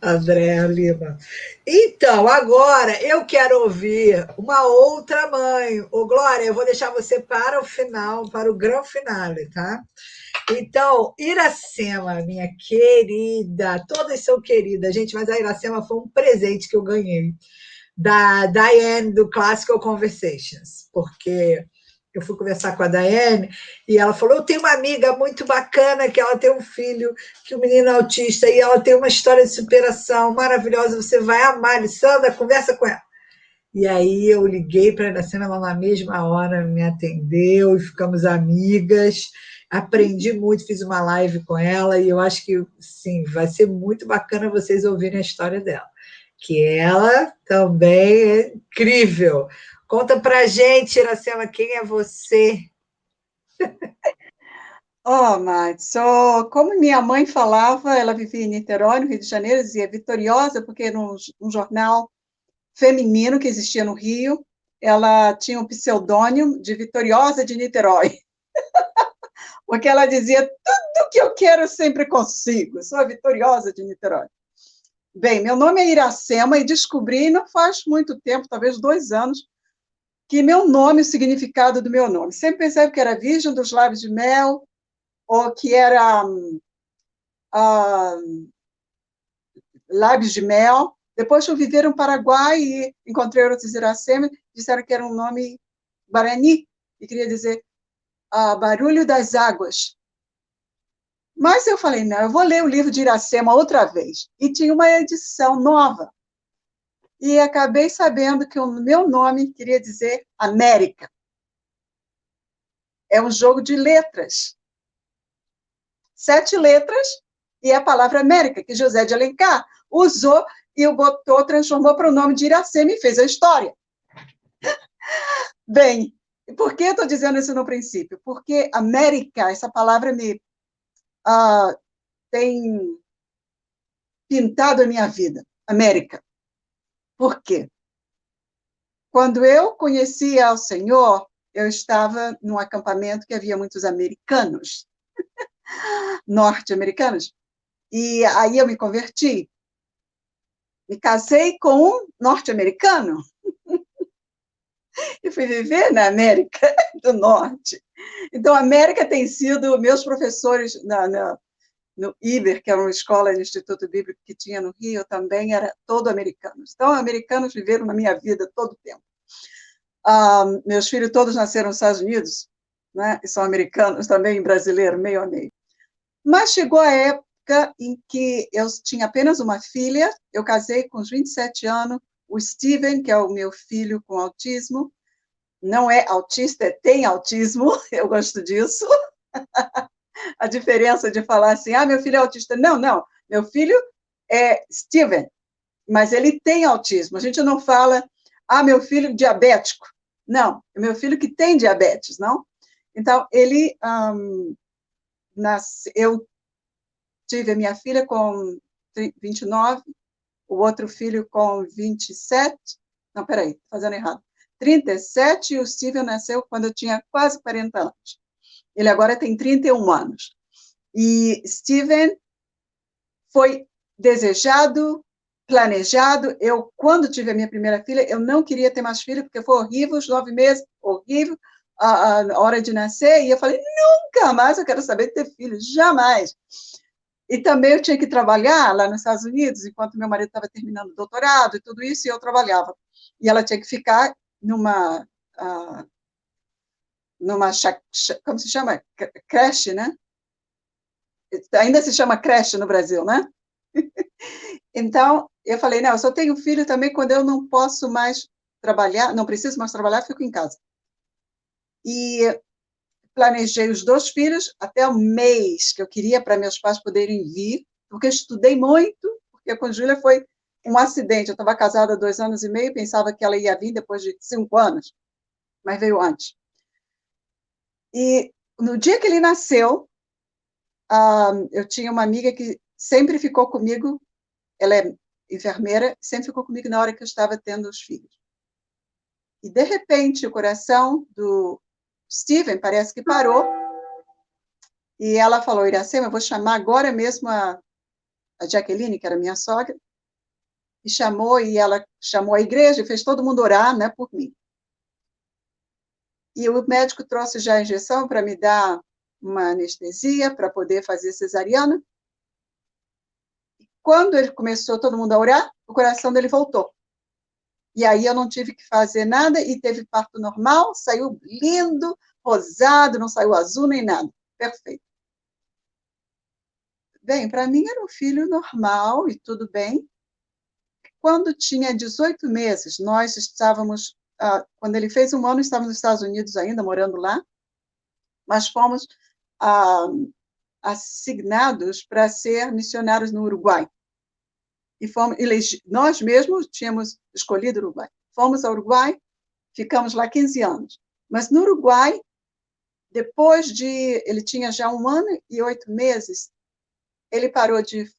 André Lima. Então, agora eu quero ouvir uma outra mãe. Ô, Glória, eu vou deixar você para o final, para o grande finale, tá? Então, Iracema, minha querida, todas são queridas, gente, mas a Iracema foi um presente que eu ganhei da Diane, do Classical Conversations, porque eu fui conversar com a Diane e ela falou, eu tenho uma amiga muito bacana que ela tem um filho, que o menino é autista, e ela tem uma história de superação maravilhosa, você vai amar, Sandra, conversa com ela. E aí eu liguei para a Iracema, ela na mesma hora me atendeu e ficamos amigas, aprendi muito, fiz uma live com ela e eu acho que, sim, vai ser muito bacana vocês ouvirem a história dela, que ela também é incrível. Conta pra gente, Iracema, quem é você? Mate, como minha mãe falava, ela vivia em Niterói, no Rio de Janeiro, dizia Vitoriosa, porque era um jornal feminino que existia no Rio, ela tinha um pseudônimo de Vitoriosa de Niterói, porque ela dizia, tudo que eu quero eu sempre consigo, sou a Vitoriosa de Niterói. Bem, meu nome é Iracema e descobri, não faz muito tempo, talvez 2 anos, que meu nome, o significado do meu nome. Sempre pensei que era Virgem dos Lábios de Mel, ou que era Lábios de Mel. Depois eu vivi no Paraguai e encontrei outros Iracema, disseram que era um nome Guarani, e queria dizer barulho das águas. Mas eu falei, não, eu vou ler o livro de Iracema outra vez. E tinha uma edição nova. E acabei sabendo que o meu nome queria dizer América. É um jogo de letras. 7 letras, e a palavra América, que José de Alencar usou e o botou, transformou para o nome de Iracema e fez a história. Bem, por que eu estou dizendo isso no princípio? Porque América, essa palavra me tem pintado a minha vida. América. Por quê? Quando eu conhecia o Senhor, eu estava num acampamento que havia muitos americanos, norte-americanos, e aí eu me converti. Me casei com um norte-americano e fui viver na América do Norte. Então, a América tem sido, meus professores no IBER, que era uma escola no Instituto Bíblico que tinha no Rio, também era todo americanos. Então, americanos viveram na minha vida todo o tempo. Meus filhos todos nasceram nos Estados Unidos, né? E são americanos também, brasileiros, meio a meio. Mas chegou a época em que eu tinha apenas uma filha, eu casei com os 27 anos, o Steven, que é o meu filho com autismo, não é autista, tem autismo, eu gosto disso. A diferença de falar assim, meu filho é autista. Não, Meu filho é Steven, mas ele tem autismo. A gente não fala, meu filho diabético. Não, é meu filho que tem diabetes, não? Então, eu tive a minha filha com 29, o outro filho com 27, não, peraí, fazendo errado, 37, e o Steven nasceu quando eu tinha quase 40 anos. Ele agora tem 31 anos. E Steven foi desejado, planejado. Eu, quando tive a minha primeira filha, eu não queria ter mais filho, porque foi horrível, os 9 meses, horrível, a hora de nascer, e eu falei, nunca mais eu quero saber de ter filho, jamais. E também eu tinha que trabalhar lá nos Estados Unidos, enquanto meu marido estava terminando o doutorado e tudo isso, e eu trabalhava. E ela tinha que ficar numa como se chama? Creche, né? Ainda se chama creche no Brasil, né? Então, eu falei, não, eu só tenho filho também quando eu não posso mais trabalhar, não preciso mais trabalhar, fico em casa. E planejei os 2 filhos até o mês que eu queria para meus pais poderem vir, porque eu estudei muito, porque com a Júlia foi um acidente. Eu estava casada há 2 anos e meio, pensava que ela ia vir depois de 5 anos, mas veio antes. E no dia que ele nasceu, eu tinha uma amiga que sempre ficou comigo, ela é enfermeira, sempre ficou comigo na hora que eu estava tendo os filhos. E, de repente, o coração do Steven parece que parou, e ela falou, Iracema, eu vou chamar agora mesmo a Jaqueline, que era minha sogra, e ela chamou a igreja e fez todo mundo orar, né, por mim. E o médico trouxe já a injeção para me dar uma anestesia, para poder fazer cesariana. Quando ele começou todo mundo a orar, o coração dele voltou. E aí eu não tive que fazer nada e teve parto normal, saiu lindo, rosado, não saiu azul nem nada. Perfeito. Bem, para mim era um filho normal e tudo bem. Quando tinha 18 meses, nós estávamos, quando ele fez 1 ano, estávamos nos Estados Unidos ainda, morando lá, mas fomos assignados para ser missionários no Uruguai. E nós mesmos tínhamos escolhido o Uruguai. Fomos ao Uruguai, ficamos lá 15 anos. Mas no Uruguai, ele tinha já 1 ano e 8 meses, ele parou de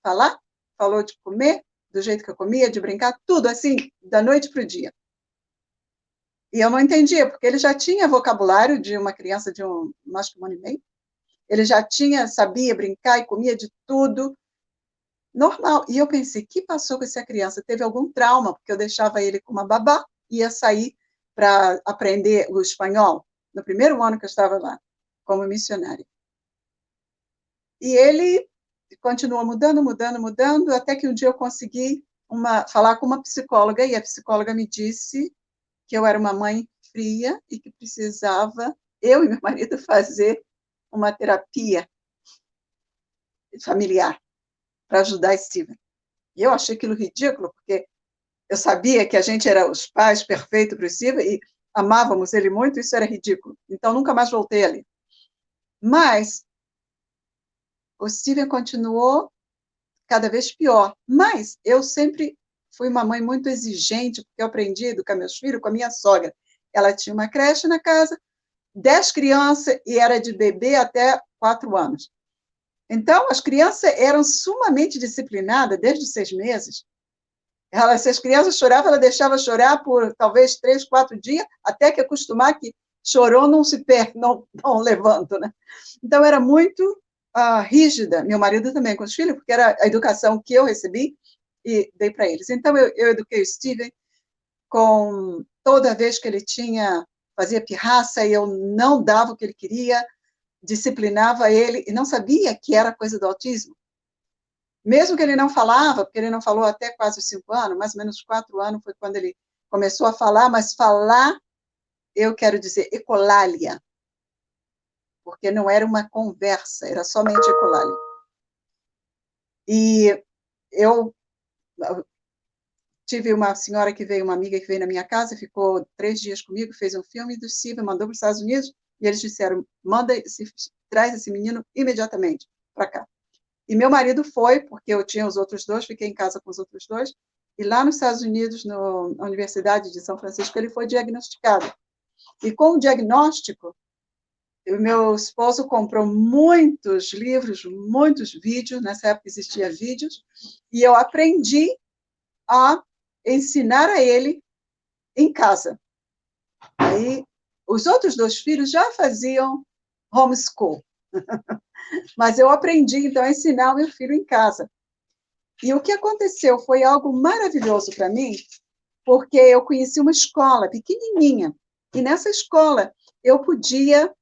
falar, falou de comer, do jeito que eu comia, de brincar, tudo assim, da noite para o dia. E eu não entendia, porque ele já tinha vocabulário de uma criança de mais de 1 ano e meio, ele já sabia brincar e comia de tudo, normal. E eu pensei, que passou com essa criança? Teve algum trauma, porque eu deixava ele com uma babá, ia sair para aprender o espanhol, no primeiro ano que eu estava lá, como missionária. E ele continuou mudando, até que um dia eu consegui falar com uma psicóloga, e a psicóloga me disse que eu era uma mãe fria e que precisava, eu e meu marido, fazer uma terapia familiar para ajudar Steven. E eu achei aquilo ridículo, porque eu sabia que a gente era os pais perfeitos para o Steven e amávamos ele muito, isso era ridículo. Então, nunca mais voltei ali. Mas o Steven continuou cada vez pior. Mas eu sempre fui uma mãe muito exigente, porque eu aprendi a educar meus filhos com a minha sogra. Ela tinha uma creche na casa, 10 crianças, e era de bebê até 4 anos. Então, as crianças eram sumamente disciplinadas desde os 6 meses. Se as crianças choravam, ela deixava chorar por talvez 3, 4 dias, até que acostumar que chorou não se perde, não levanta, né? Então, era muito rígida, meu marido também com os filhos, porque era a educação que eu recebi e dei para eles. Então, eu eduquei o Steven com toda vez que ele fazia pirraça e eu não dava o que ele queria, disciplinava ele e não sabia que era coisa do autismo. Mesmo que ele não falava, porque ele não falou até quase 5 anos, mais ou menos 4 anos foi quando ele começou a falar, mas falar, eu quero dizer, ecolalia, porque não era uma conversa, era somente ecolalia. E eu tive uma senhora uma amiga que veio na minha casa, ficou 3 dias comigo, fez um filme do Steven, mandou para os Estados Unidos, e eles disseram, traz esse menino imediatamente para cá. E meu marido foi, porque eu tinha os outros dois, fiquei em casa com os outros dois, e lá nos Estados Unidos, na Universidade de São Francisco, ele foi diagnosticado. E com o diagnóstico, o meu esposo comprou muitos livros, muitos vídeos, nessa época existia vídeos, e eu aprendi a ensinar a ele em casa. Aí, os outros dois filhos já faziam homeschool, mas eu aprendi, então, a ensinar o meu filho em casa. E o que aconteceu foi algo maravilhoso para mim, porque eu conheci uma escola pequenininha, e nessa escola eu podia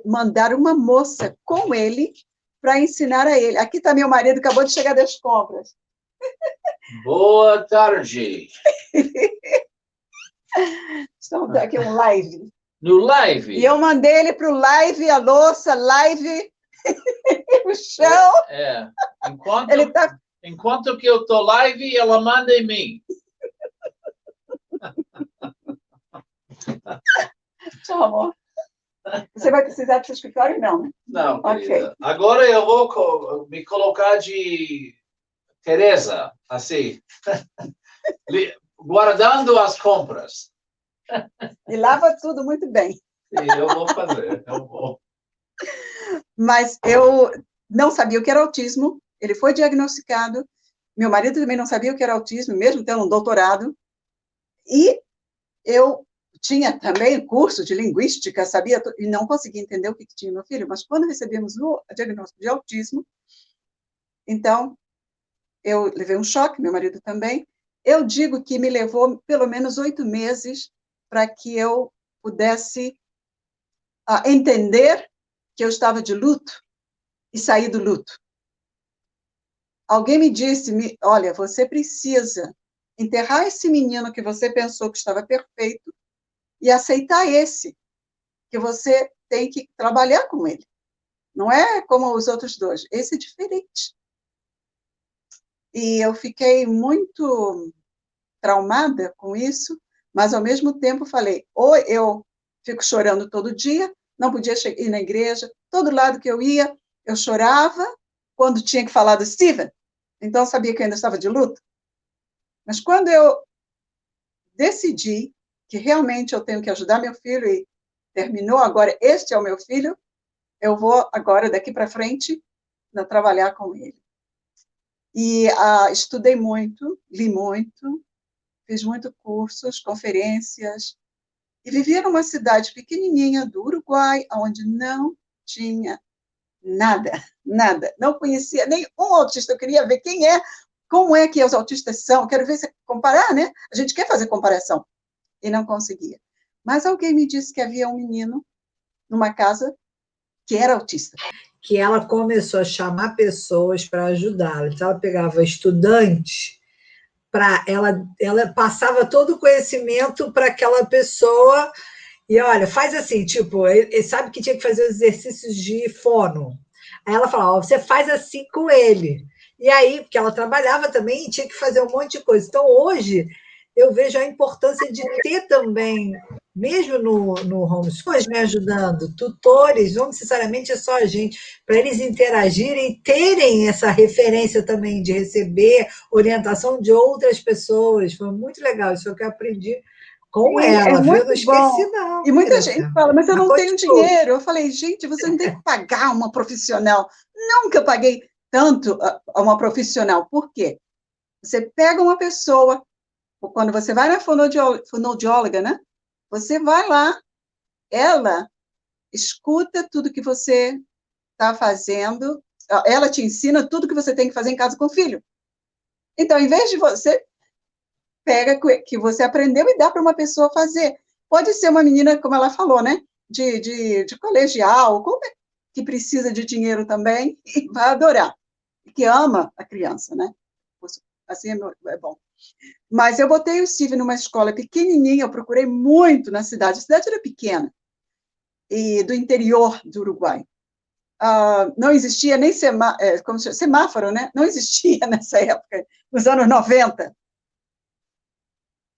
mandar uma moça com ele para ensinar a ele. Aqui está meu marido, acabou de chegar das compras. Boa tarde. Estamos aqui um live. No live. E eu mandei ele para o live, a louça, live, o chão. Enquanto que eu estou live, ela manda em mim. Tchau, amor. Você vai precisar do seu escritório? Não, né? Não, querida. Okay. Agora eu vou me colocar de Teresa, assim, guardando as compras. E lava tudo muito bem. Sim, eu vou fazer, eu vou. Mas eu não sabia o que era autismo, ele foi diagnosticado, meu marido também não sabia o que era autismo, mesmo tendo um doutorado, e eu tinha também curso de linguística, sabia, e não conseguia entender o que tinha meu filho, mas quando recebemos o diagnóstico de autismo, então, eu levei um choque, meu marido também, eu digo que me levou pelo menos 8 meses para que eu pudesse entender que eu estava de luto e sair do luto. Alguém me disse, olha, você precisa enterrar esse menino que você pensou que estava perfeito e aceitar esse, que você tem que trabalhar com ele. Não é como os outros dois, esse é diferente. E eu fiquei muito traumada com isso, mas ao mesmo tempo falei, ou eu fico chorando todo dia, não podia ir na igreja, todo lado que eu ia, eu chorava quando tinha que falar do Steven, então eu sabia que eu ainda estava de luto. Mas quando eu decidi que realmente eu tenho que ajudar meu filho e terminou, agora este é o meu filho, eu vou agora, daqui para frente, trabalhar com ele. E estudei muito, li muito, fiz muitos cursos, conferências, e vivia numa cidade pequenininha do Uruguai, onde não tinha nada, nada. Não conhecia nenhum autista, eu queria ver quem é, como é que os autistas são, quero ver se comparar, né? A gente quer fazer comparação, e não conseguia. Mas alguém me disse que havia um menino numa casa que era autista. Que ela começou a chamar pessoas para ajudá-la. Então, ela pegava estudantes, ela passava todo o conhecimento para aquela pessoa, e olha, faz assim, tipo, ele sabe que tinha que fazer os exercícios de fono. Aí ela falava, você faz assim com ele. E aí, porque ela trabalhava também e tinha que fazer um monte de coisa. Então, hoje, eu vejo a importância de ter também, mesmo no homeschool, me ajudando, tutores, não necessariamente é só a gente, para eles interagirem e terem essa referência também de receber orientação de outras pessoas. Foi muito legal, isso é o que eu aprendi com ela, viu? Não esqueci, não. E muita gente fala, mas eu não tenho dinheiro. Eu falei, gente, você não tem que pagar uma profissional. Nunca paguei tanto a uma profissional. Por quê? Você pega uma pessoa, quando você vai na fonoaudióloga, né? Você vai lá, ela escuta tudo que você está fazendo, ela te ensina tudo que você tem que fazer em casa com o filho. Então, em vez de você pega que você aprendeu e dá para uma pessoa fazer. Pode ser uma menina, como ela falou, né? De colegial, que precisa de dinheiro também, e vai adorar. Que ama a criança, né? Assim é bom. Mas eu botei o Steve numa escola pequenininha, eu procurei muito na cidade. A cidade era pequena, e do interior do Uruguai. Não existia nem semáforo, né? Não existia nessa época, nos anos 90.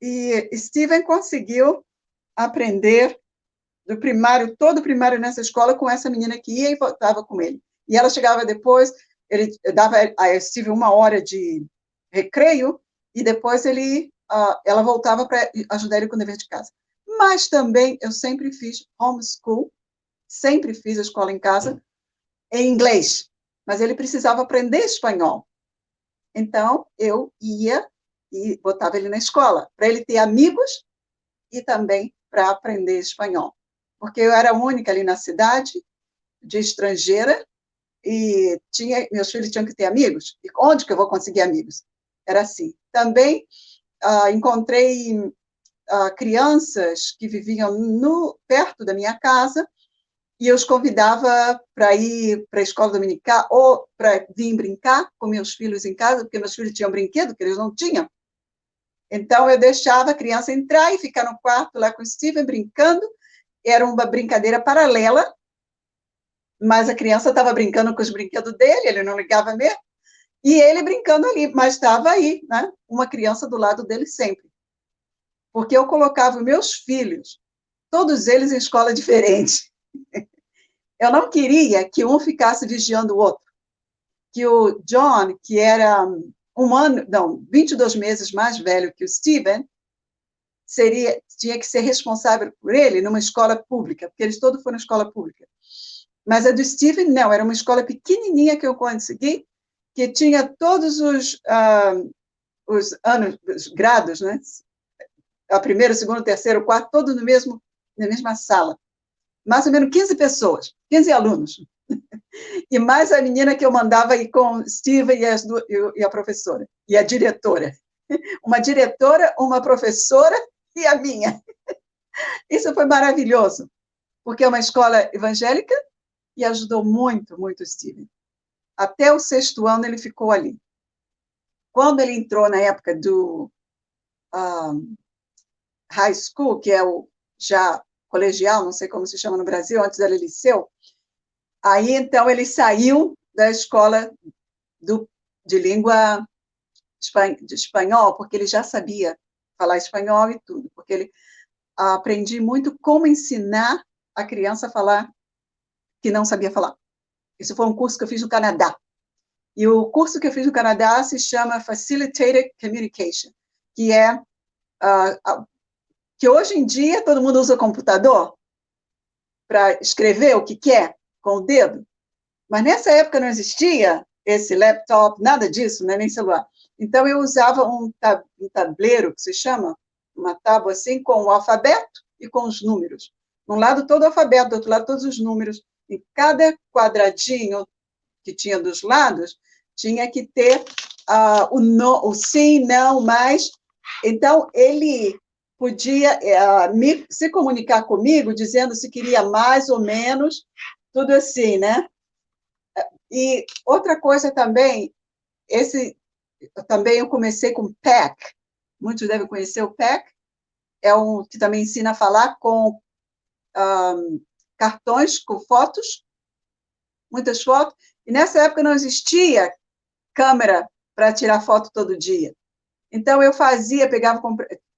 E Steven conseguiu aprender do primário, todo o primário nessa escola, com essa menina que ia e voltava com ele. e ela chegava depois, ele dava a Steve 1 hora de recreio, e depois ela voltava para ajudar ele com o dever de casa. Mas também eu sempre fiz homeschool, sempre fiz a escola em casa, em inglês, mas ele precisava aprender espanhol. Então, eu ia e botava ele na escola, para ele ter amigos e também para aprender espanhol. Porque eu era a única ali na cidade, de estrangeira, e meus filhos tinham que ter amigos. E onde que eu vou conseguir amigos? Era assim. Também encontrei crianças que viviam perto da minha casa, e eu os convidava para ir para a escola dominical, ou para vir brincar com meus filhos em casa, porque meus filhos tinham brinquedo que eles não tinham. Então, eu deixava a criança entrar e ficar no quarto lá com o Steven brincando. Era uma brincadeira paralela, mas a criança estava brincando com os brinquedos dele, ele não ligava mesmo, e ele brincando ali, mas estava aí, né? Uma criança do lado dele sempre. Porque eu colocava meus filhos, todos eles em escola diferente. Eu não queria que um ficasse vigiando o outro. Que o John, que era 22 meses mais velho que o Steven, tinha que ser responsável por ele numa escola pública, porque eles todos foram na escola pública. Mas a do Steven, não, era uma escola pequenininha que eu consegui, que tinha todos os anos, os grados, né? A primeiro, segundo, terceiro, quarto, todos na mesma sala. Mais ou menos 15 pessoas, 15 alunos. E mais a menina que eu mandava ir com o Steven e a professora, e a diretora. Uma diretora, uma professora e a minha. Isso foi maravilhoso, porque é uma escola evangélica e ajudou muito, muito o Steven. Até o 6º ano ele ficou ali. Quando ele entrou na época do high school, que é o já colegial, não sei como se chama no Brasil, antes era liceu, aí então ele saiu da escola de língua de espanhol, porque ele já sabia falar espanhol e tudo, porque ele aprendi muito como ensinar a criança a falar que não sabia falar. Isso foi um curso que eu fiz no Canadá. E o curso que eu fiz no Canadá se chama Facilitated Communication, que é que hoje em dia todo mundo usa computador para escrever o que quer com o dedo, mas nessa época não existia esse laptop, nada disso, né, nem celular. Então eu usava um tableiro, que se chama, uma tábua assim, com o alfabeto e com os números. De um lado todo o alfabeto, do outro lado todos os números. Em cada quadradinho que tinha dos lados, tinha que ter o sim, não, mas. Então, ele podia se comunicar comigo, dizendo se queria mais ou menos, tudo assim, né? E outra coisa também, também eu comecei com PEC, muitos devem conhecer o PEC, é um que também ensina a falar com cartões com fotos, muitas fotos, e nessa época não existia câmera para tirar foto todo dia. Então, eu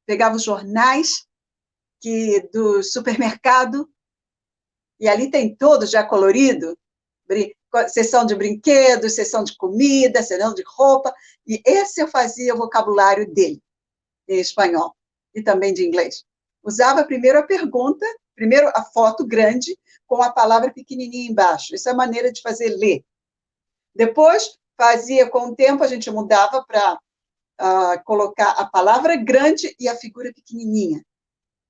pegava os jornais do supermercado, e ali tem todo já colorido, seção de brinquedos, seção de comida, seção de roupa, e esse eu fazia o vocabulário dele, em espanhol, e também de inglês. Usava primeiro a pergunta, primeiro a foto grande, com a palavra pequenininha embaixo. Essa é a maneira de fazer ler. Depois, com o tempo, a gente mudava para colocar a palavra grande e a figura pequenininha.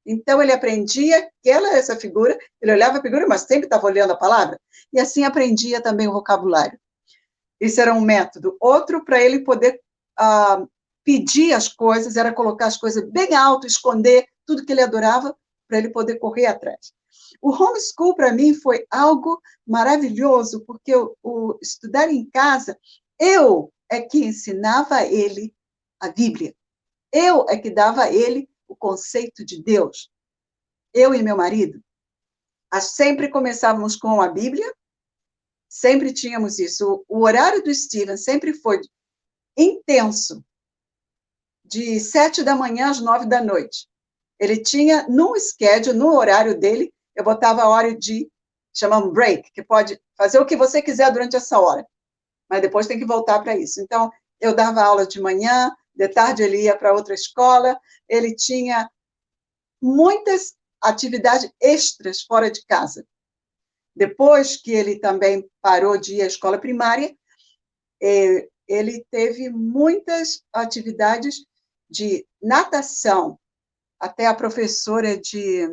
Então, ele aprendia essa figura, ele olhava a figura, mas sempre estava olhando a palavra, e assim aprendia também o vocabulário. Esse era um método. Outro, para ele poder pedir as coisas, era colocar as coisas bem alto, esconder tudo que ele adorava, para ele poder correr atrás. O homeschool, para mim, foi algo maravilhoso, porque o estudar em casa, eu é que ensinava a ele a Bíblia. Eu é que dava a ele o conceito de Deus. Eu e meu marido. Sempre começávamos com a Bíblia, sempre tínhamos isso. O horário do Steven sempre foi intenso, de 7 da manhã às 9 da noite. Ele tinha, no schedule, no horário dele, eu botava a hora de chamamos break, que pode fazer o que você quiser durante essa hora, mas depois tem que voltar para isso. Então, eu dava aula de manhã, de tarde ele ia para outra escola, ele tinha muitas atividades extras fora de casa. Depois que ele também parou de ir à escola primária, ele teve muitas atividades de natação. Até a professora de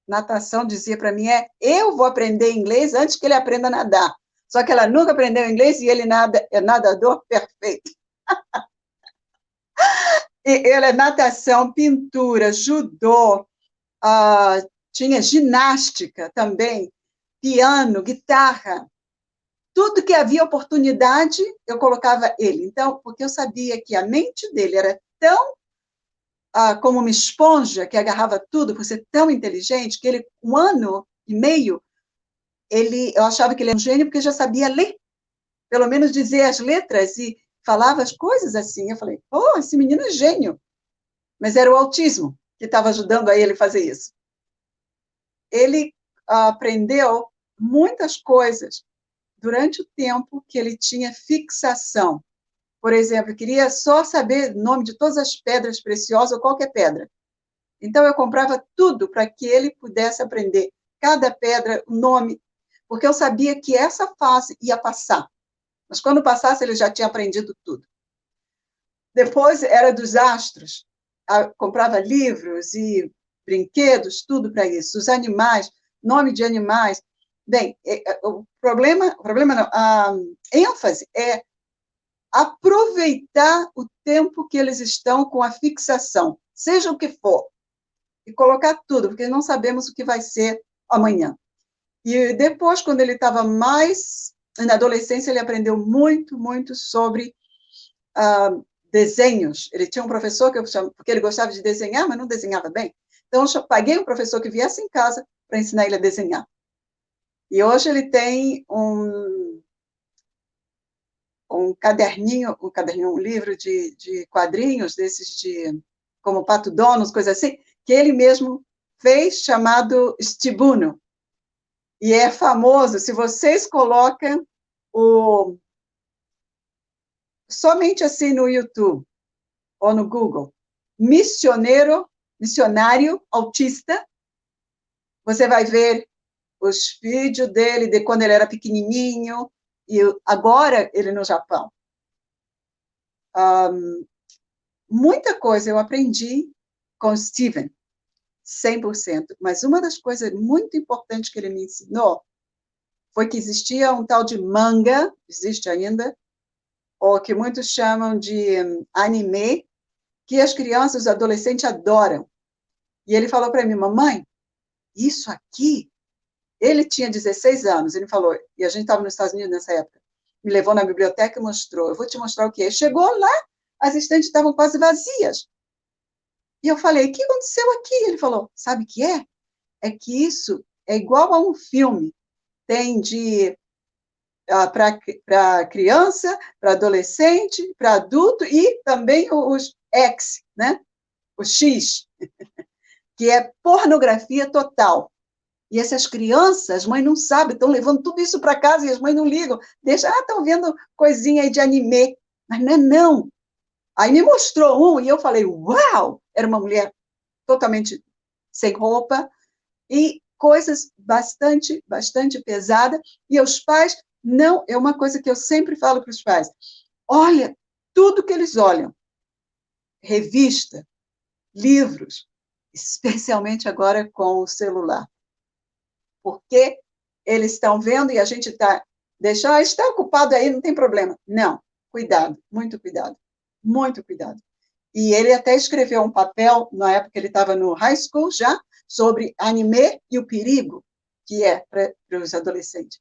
natação dizia para mim, eu vou aprender inglês antes que ele aprenda a nadar. Só que ela nunca aprendeu inglês e ele é nadador perfeito. E ele é natação, pintura, judô, tinha ginástica também, piano, guitarra. Tudo que havia oportunidade, eu colocava ele. Então, porque eu sabia que a mente dele era tão como uma esponja que agarrava tudo, por ser tão inteligente, que ele, 1 ano e meio, eu achava que ele era um gênio, porque já sabia ler, pelo menos dizer as letras, e falava as coisas assim. Eu falei, esse menino é gênio. Mas era o autismo que estava ajudando a ele a fazer isso. Ele aprendeu muitas coisas durante o tempo que ele tinha fixação. Por exemplo, queria só saber o nome de todas as pedras preciosas ou qualquer pedra. Então, eu comprava tudo para que ele pudesse aprender cada pedra, o nome, porque eu sabia que essa fase ia passar. Mas quando passasse, ele já tinha aprendido tudo. Depois, era dos astros. Comprava livros e brinquedos, tudo para isso. Os animais, nome de animais. Bem, o problema não, a ênfase é aproveitar o tempo que eles estão com a fixação, seja o que for, e colocar tudo, porque não sabemos o que vai ser amanhã. E depois, quando ele estava mais na adolescência, ele aprendeu muito, muito sobre desenhos. Ele tinha um professor que eu chamo, porque ele gostava de desenhar, mas não desenhava bem. Então, eu paguei um professor que viesse em casa para ensinar ele a desenhar. E hoje ele tem um caderninho, um livro de quadrinhos, desses como Pato Donald, coisas assim, que ele mesmo fez, chamado Stibuno. E é famoso, se vocês colocam somente assim no YouTube ou no Google, missionário autista, você vai ver os vídeos dele de quando ele era pequenininho, e agora ele no Japão. Muita coisa eu aprendi com o Steven, 100%. Mas uma das coisas muito importantes que ele me ensinou foi que existia um tal de manga, existe ainda, ou que muitos chamam de anime, que as crianças, os adolescentes adoram. E ele falou para mim, mamãe, isso aqui... Ele tinha 16 anos, ele falou, e a gente estava nos Estados Unidos nessa época, me levou na biblioteca e mostrou, eu vou te mostrar o que é. Chegou lá, as estantes estavam quase vazias. E eu falei, o que aconteceu aqui? Ele falou, sabe o que é? É que isso é igual a um filme. Tem para criança, para adolescente, para adulto e também os X, né? O X, que é pornografia total. E essas crianças, as mães não sabem, estão levando tudo isso para casa e as mães não ligam. Estão vendo coisinha aí de anime. Mas não é não. Aí me mostrou e eu falei, uau! Era uma mulher totalmente sem roupa e coisas bastante, bastante pesadas. E os pais, não, é uma coisa que eu sempre falo para os pais. Olha, tudo que eles olham. Revista, livros, especialmente agora com o celular. Porque eles estão vendo e a gente está deixando, está ocupado aí, não tem problema. Não, cuidado, muito cuidado, muito cuidado. E ele até escreveu um papel, na época que ele estava no high school já, sobre anime e o perigo que é para os adolescentes.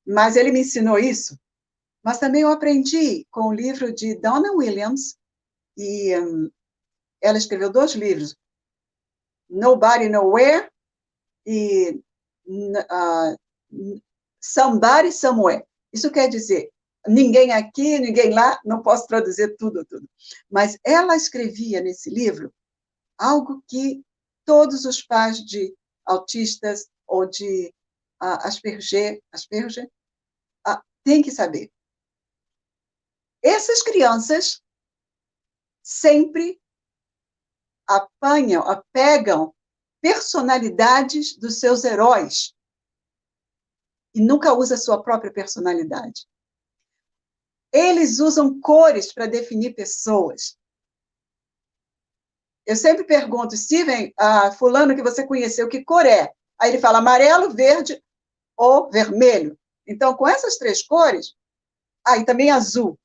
Mas ele me ensinou isso. Mas também eu aprendi com o livro de Donna Williams, e ela escreveu 2 livros, Nobody Nowhere e Somebody Somewhere. Isso quer dizer, ninguém aqui, ninguém lá, não posso traduzir tudo. Mas ela escrevia nesse livro algo que todos os pais de autistas ou de Asperger, tem que saber. Essas crianças sempre pegam personalidades dos seus heróis e nunca usam a sua própria personalidade. Eles usam cores para definir pessoas. Eu sempre pergunto, Steven, fulano que você conheceu, que cor é? Aí ele fala amarelo, verde ou vermelho. Então, com essas 3 cores, e também azul.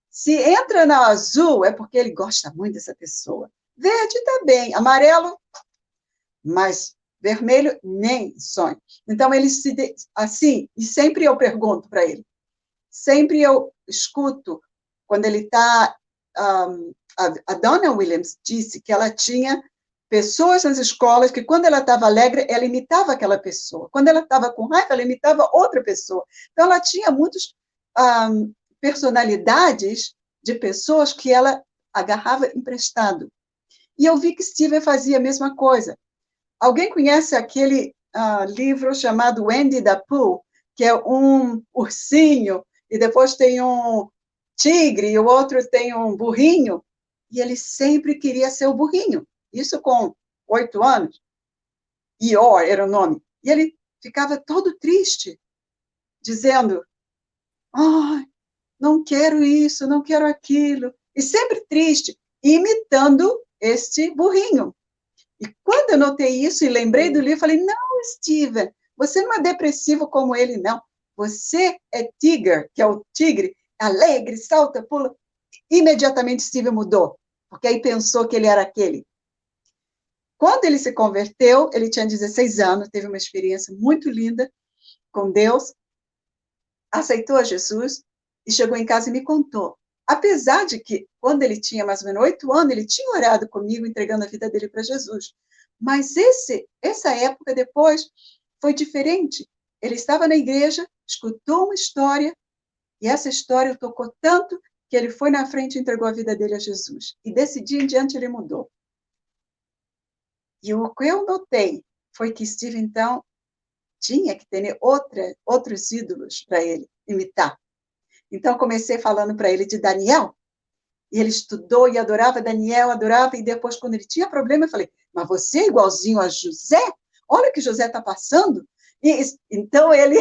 Se entra no azul, é porque ele gosta muito dessa pessoa. Verde também, amarelo, mas vermelho nem sonho. Então, ele assim, e sempre eu pergunto para ele, sempre eu escuto, quando ele está... a Donna Williams disse que ela tinha pessoas nas escolas que, quando ela estava alegre, ela imitava aquela pessoa. Quando ela estava com raiva, ela imitava outra pessoa. Então, ela tinha muitas personalidades de pessoas que ela agarrava emprestado. E eu vi que Steven fazia a mesma coisa. Alguém conhece aquele livro chamado Winnie the Pooh, que é um ursinho, e depois tem um tigre, e o outro tem um burrinho, e ele sempre queria ser o burrinho. Isso com 8 anos. Eeyore era o nome. E ele ficava todo triste, dizendo, não quero isso, não quero aquilo. E sempre triste, imitando este burrinho. E quando eu notei isso e lembrei do livro, falei, não, Steven, você não é depressivo como ele, não. Você é Tiger, que é o tigre, alegre, salta, pula. Imediatamente Steven mudou, porque aí pensou que ele era aquele. Quando ele se converteu, ele tinha 16 anos, teve uma experiência muito linda com Deus, aceitou a Jesus e chegou em casa e me contou. Apesar de que, quando ele tinha mais ou menos 8 anos, ele tinha orado comigo, entregando a vida dele para Jesus. Mas essa época depois foi diferente. Ele estava na igreja, escutou uma história, e essa história o tocou tanto que ele foi na frente e entregou a vida dele a Jesus. E desse dia em diante ele mudou. E o que eu notei foi que Steve, então, tinha que ter outros ídolos para ele imitar. Então, comecei falando para ele de Daniel, e ele estudou e adorava Daniel, adorava, e depois, quando ele tinha problema, eu falei, mas você é igualzinho a José? Olha o que José está passando. E, então, ele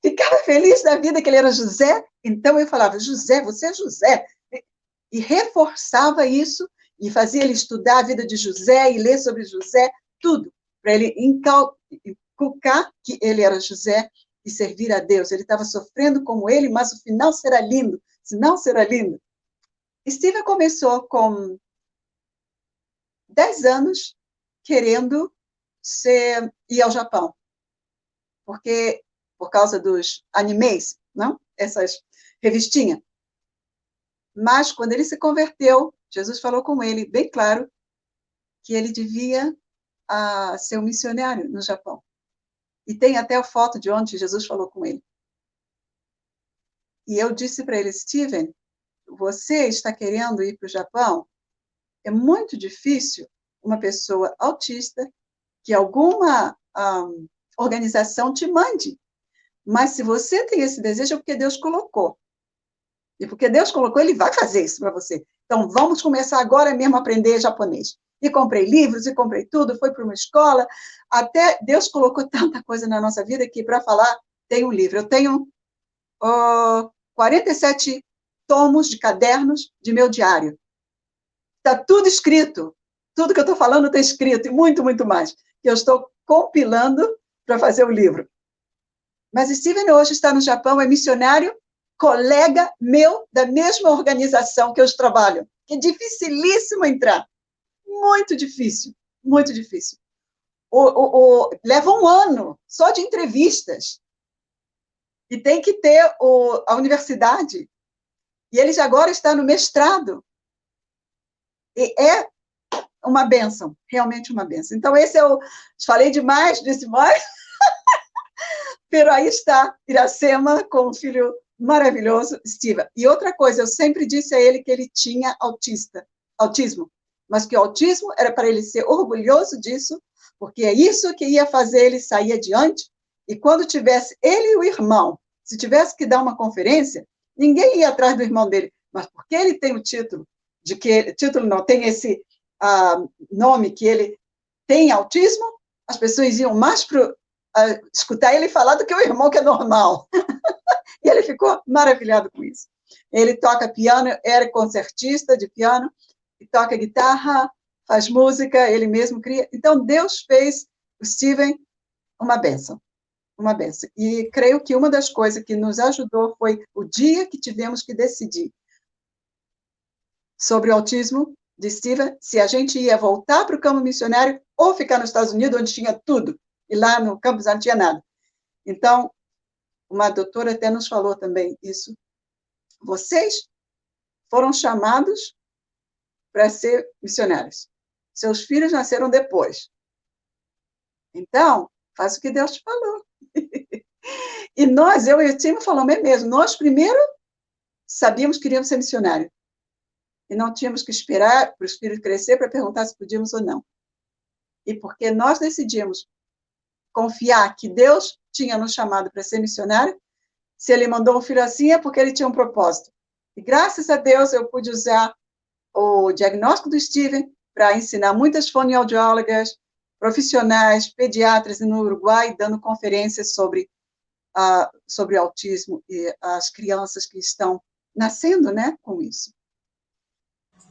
ficava feliz da vida que ele era José. Então, eu falava, José, você é José. E reforçava isso, e fazia ele estudar a vida de José, e ler sobre José, tudo, para ele inculcar que ele era José e servir a Deus. Ele estava sofrendo como ele, mas o final será lindo, sinal será lindo. Steve começou com 10 anos querendo ir ao Japão, porque por causa dos animes, não? Essas revistinhas. Mas quando ele se converteu, Jesus falou com ele, bem claro, que ele devia ser um missionário no Japão. E tem até a foto de onde Jesus falou com ele. E eu disse para ele, Steven, você está querendo ir para o Japão? É muito difícil uma pessoa autista que alguma organização te mande. Mas se você tem esse desejo, é porque Deus colocou. E porque Deus colocou, Ele vai fazer isso para você. Então, vamos começar agora mesmo a aprender japonês. E comprei livros, e comprei tudo, fui para uma escola. Até Deus colocou tanta coisa na nossa vida que, para falar, tem um livro. Eu tenho 47 tomos de cadernos de meu diário. Está tudo escrito. Tudo que eu estou falando está escrito, e muito, muito mais. Que eu estou compilando para fazer o livro. Mas Steven hoje está no Japão, é missionário, colega meu da mesma organização que eu trabalho. Que é dificilíssimo entrar. Muito difícil, muito difícil. Leva um ano só de entrevistas. E tem que ter a universidade. E ele já agora está no mestrado. E é uma bênção, realmente uma bênção. Então, esse falei demais, disse mais. Pero aí está Iracema com um filho maravilhoso, Steve. E outra coisa, eu sempre disse a ele que ele tinha autismo, mas que o autismo era para ele ser orgulhoso disso, porque é isso que ia fazer ele sair adiante E quando tivesse ele e o irmão, se tivesse que dar uma conferência, ninguém ia atrás do irmão dele, mas porque ele tem o título, título não, tem esse nome que ele tem autismo, as pessoas iam mais para escutar ele falar do que o irmão, que é normal. E ele ficou maravilhado com isso. Ele toca piano, era concertista de piano, toca guitarra, faz música, ele mesmo cria. Então, Deus fez o Steven uma bênção. Uma bênção. E creio que uma das coisas que nos ajudou foi o dia que tivemos que decidir sobre o autismo de Steven, se a gente ia voltar para o campo missionário ou ficar nos Estados Unidos, onde tinha tudo, e lá no campus não tinha nada. Então, uma doutora até nos falou também isso. Vocês foram chamados para ser missionários. Seus filhos nasceram depois. Então, faz o que Deus te falou. E nós, eu e o time, falamos, é mesmo, nós primeiro sabíamos que queríamos ser missionários. E não tínhamos que esperar para os filhos crescer para perguntar se podíamos ou não. E porque nós decidimos confiar que Deus tinha nos chamado para ser missionário, se ele mandou um filho assim é porque ele tinha um propósito. E graças a Deus eu pude usar o diagnóstico do Steven para ensinar muitas fonoaudiólogas, profissionais, pediatras no Uruguai, dando conferências sobre autismo e as crianças que estão nascendo, né, com isso.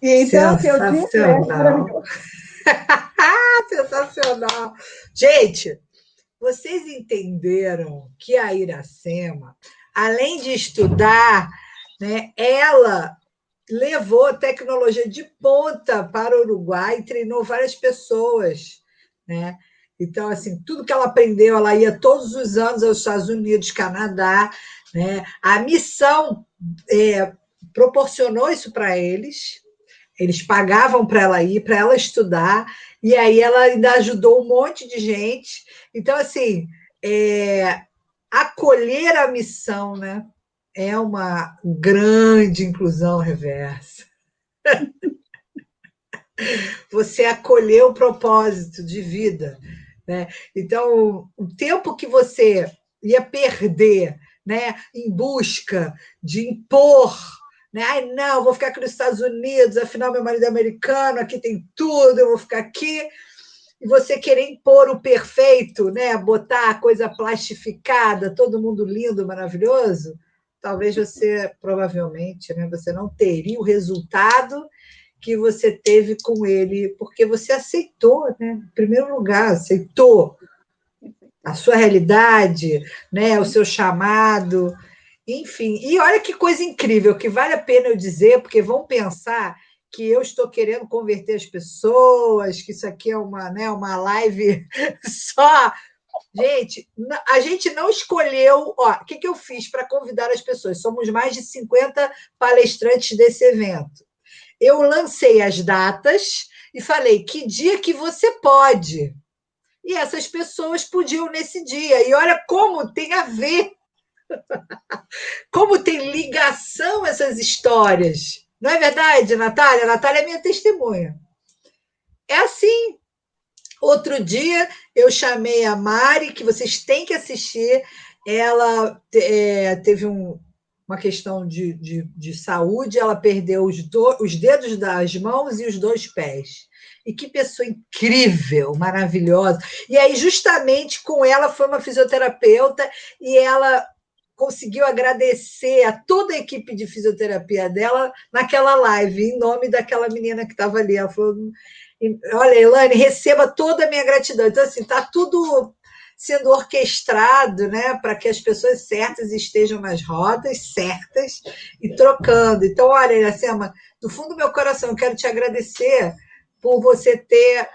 E então, o que eu disse é maravilhoso. Sensacional. Gente, vocês entenderam que a Iracema, além de estudar, né, ela levou tecnologia de ponta para o Uruguai e treinou várias pessoas, né? Então, assim, tudo que ela aprendeu, ela ia todos os anos aos Estados Unidos, Canadá, né? A missão proporcionou isso para eles. Eles pagavam para ela ir, para ela estudar, e aí ela ainda ajudou um monte de gente. Então, assim, acolher a missão, né, é uma grande inclusão reversa. Você acolheu o propósito de vida, né? Então, o tempo que você ia perder, né, em busca de impor, né? Ai, não, vou ficar aqui nos Estados Unidos, afinal meu marido é americano, aqui tem tudo, eu vou ficar aqui. E você querer impor o perfeito, né? Botar a coisa plastificada, todo mundo lindo, maravilhoso, talvez você, provavelmente, né, você não teria o resultado que você teve com ele, porque você aceitou, né? Em primeiro lugar, aceitou a sua realidade, né? O seu chamado, enfim. E olha que coisa incrível, que vale a pena eu dizer, porque vão pensar que eu estou querendo converter as pessoas, que isso aqui é uma live só. Gente, a gente não escolheu. O que eu fiz para convidar as pessoas? Somos mais de 50 palestrantes desse evento. Eu lancei as datas e falei que dia que você pode. E essas pessoas podiam nesse dia. E olha como tem a ver, como tem ligação essas histórias. Não é verdade, Natália? A Natália é minha testemunha. É assim. Outro dia eu chamei a Mari, que vocês têm que assistir. Ela teve uma questão de saúde, ela perdeu os dedos das mãos e os 2 pés. E que pessoa incrível, maravilhosa. E aí, justamente com ela, foi uma fisioterapeuta e ela conseguiu agradecer a toda a equipe de fisioterapia dela naquela live, em nome daquela menina que estava ali. Ela falou: olha, Elaine, receba toda a minha gratidão. Então, assim, está tudo sendo orquestrado, né, para que as pessoas certas estejam nas rotas certas e trocando. Então, olha, Iracema, do fundo do meu coração, eu quero te agradecer por você ter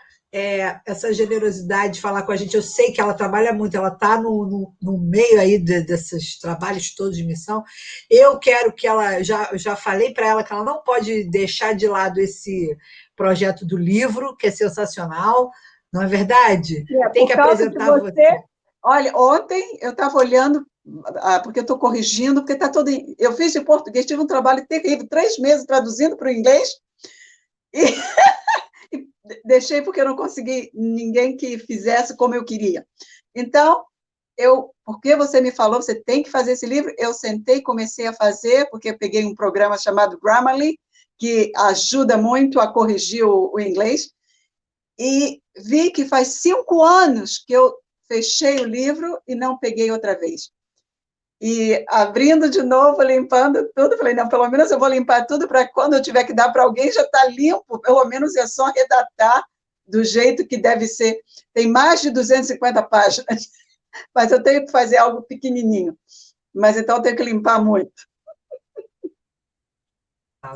essa generosidade de falar com a gente. Eu sei que ela trabalha muito, ela está no meio aí desses trabalhos todos de missão. Eu quero que ela, já falei para ela que ela não pode deixar de lado esse projeto do livro, que é sensacional, não é verdade? Tem que apresentar você. Olha, ontem eu estava olhando, porque eu estou corrigindo, porque está todo. Eu fiz de português, tive um trabalho terrível, 3 meses traduzindo para o inglês, e deixei porque eu não consegui ninguém que fizesse como eu queria. Então, porque você me falou, você tem que fazer esse livro, eu sentei e comecei a fazer, porque eu peguei um programa chamado Grammarly, que ajuda muito a corrigir o inglês, e vi que faz 5 anos que eu fechei o livro e não peguei outra vez. E abrindo de novo, limpando tudo, falei, não, pelo menos eu vou limpar tudo para quando eu tiver que dar para alguém já está limpo, pelo menos é só redatar do jeito que deve ser. Tem mais de 250 páginas, mas eu tenho que fazer algo pequenininho. Mas então eu tenho que limpar muito.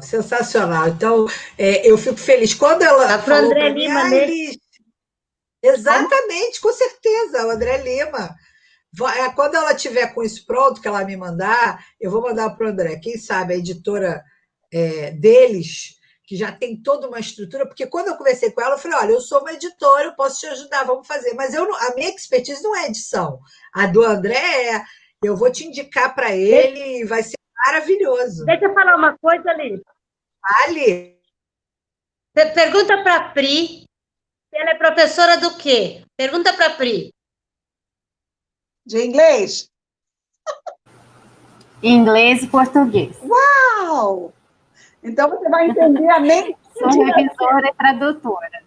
Sensacional. Então, eu fico feliz. Quando ela Tá pro falou André para mim, Lima, né? Elis, exatamente, com certeza, o André Lima. Quando ela tiver com isso pronto, que ela me mandar, eu vou mandar para o André. Quem sabe a editora deles, que já tem toda uma estrutura, porque quando eu conversei com ela, eu falei, olha, eu sou uma editora, eu posso te ajudar, vamos fazer. Mas a minha expertise não é edição. A do André eu vou te indicar para ele, vai ser maravilhoso. Deixa eu falar uma coisa, Liz. Vale. Pergunta para a Pri, ela é professora do quê? Pergunta para a Pri. De inglês? Inglês e português. Uau! Então você vai entender a mente. Sou revisora e tradutora.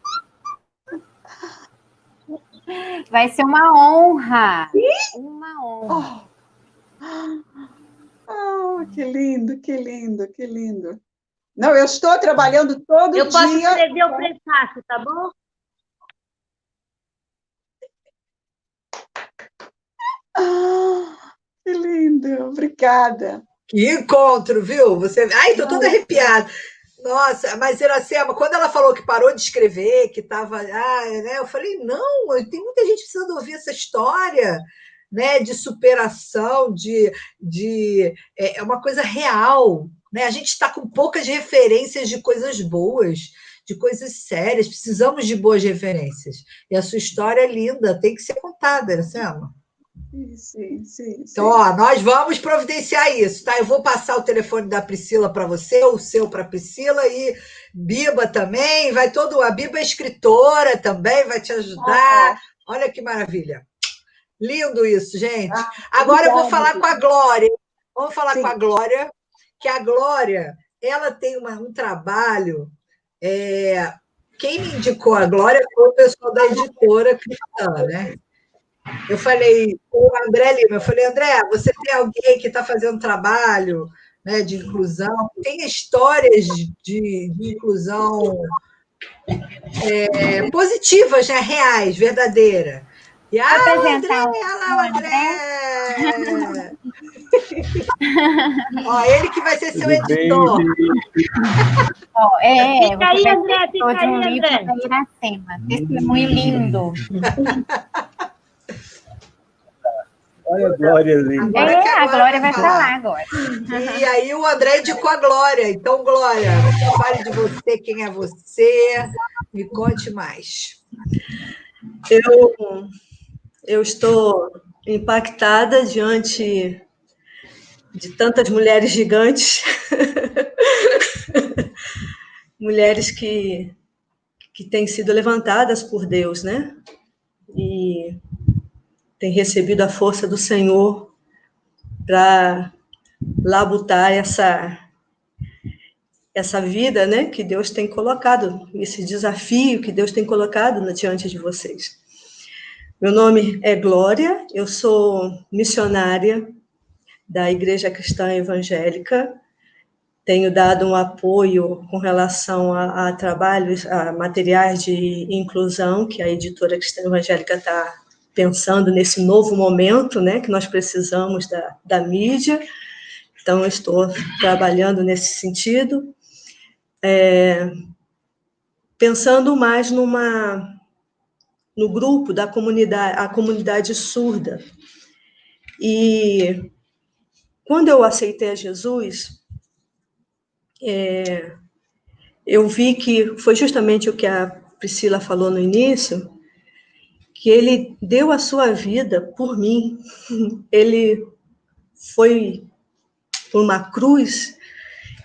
Vai ser uma honra. Uma honra. Oh, que lindo, que lindo, que lindo. Não, eu estou trabalhando todo dia. Eu posso escrever o prefácio, tá bom? Que lindo, obrigada. Que encontro, viu? Ai, tô toda arrepiada. Nossa, mas Iracema, quando ela falou que parou de escrever, que estava. Né, eu falei, não, tem muita gente precisando ouvir essa história, né, de superação, é uma coisa real. Né? A gente está com poucas referências de coisas boas, de coisas sérias, precisamos de boas referências. E a sua história é linda, tem que ser contada, Iracema. Sim. Então, nós vamos providenciar isso, tá? Eu vou passar o telefone da Priscila para você, o seu para a Priscila, e Biba também, a Biba é escritora também, vai te ajudar. Olha que maravilha. Lindo isso, gente. Agora eu vou falar com a Glória. Vamos falar com a Glória, que a Glória, ela tem um trabalho... Quem me indicou a Glória foi o pessoal da editora Cristã, né? Eu falei com o André Lima, André, você tem alguém que está fazendo trabalho, né, de inclusão, tem histórias de inclusão positivas, né, reais, verdadeiras. E apresentar o André. Ó, ele que vai ser seu editor. Fica aí, André, fica aí, André. Iracema, testemunho lindo. Olha a Glória ali. A Glória vai falar agora. E aí o André indicou a Glória. Então, Glória, fale de você, quem é você, me conte mais. Eu estou impactada diante de tantas mulheres gigantes, mulheres que têm sido levantadas por Deus, né? E têm recebido a força do Senhor para labutar essa vida, né, que Deus tem colocado, esse desafio que Deus tem colocado diante de vocês. Meu nome é Glória, eu sou missionária da Igreja Cristã Evangélica, tenho dado um apoio com relação a trabalhos, a materiais de inclusão, que a editora Cristã Evangélica está pensando nesse novo momento, né, que nós precisamos da mídia. Então, eu estou trabalhando nesse sentido, pensando mais no grupo da comunidade, a comunidade surda. E quando eu aceitei a Jesus, eu vi que foi justamente o que a Priscila falou no início, que ele deu a sua vida por mim. Ele foi por uma cruz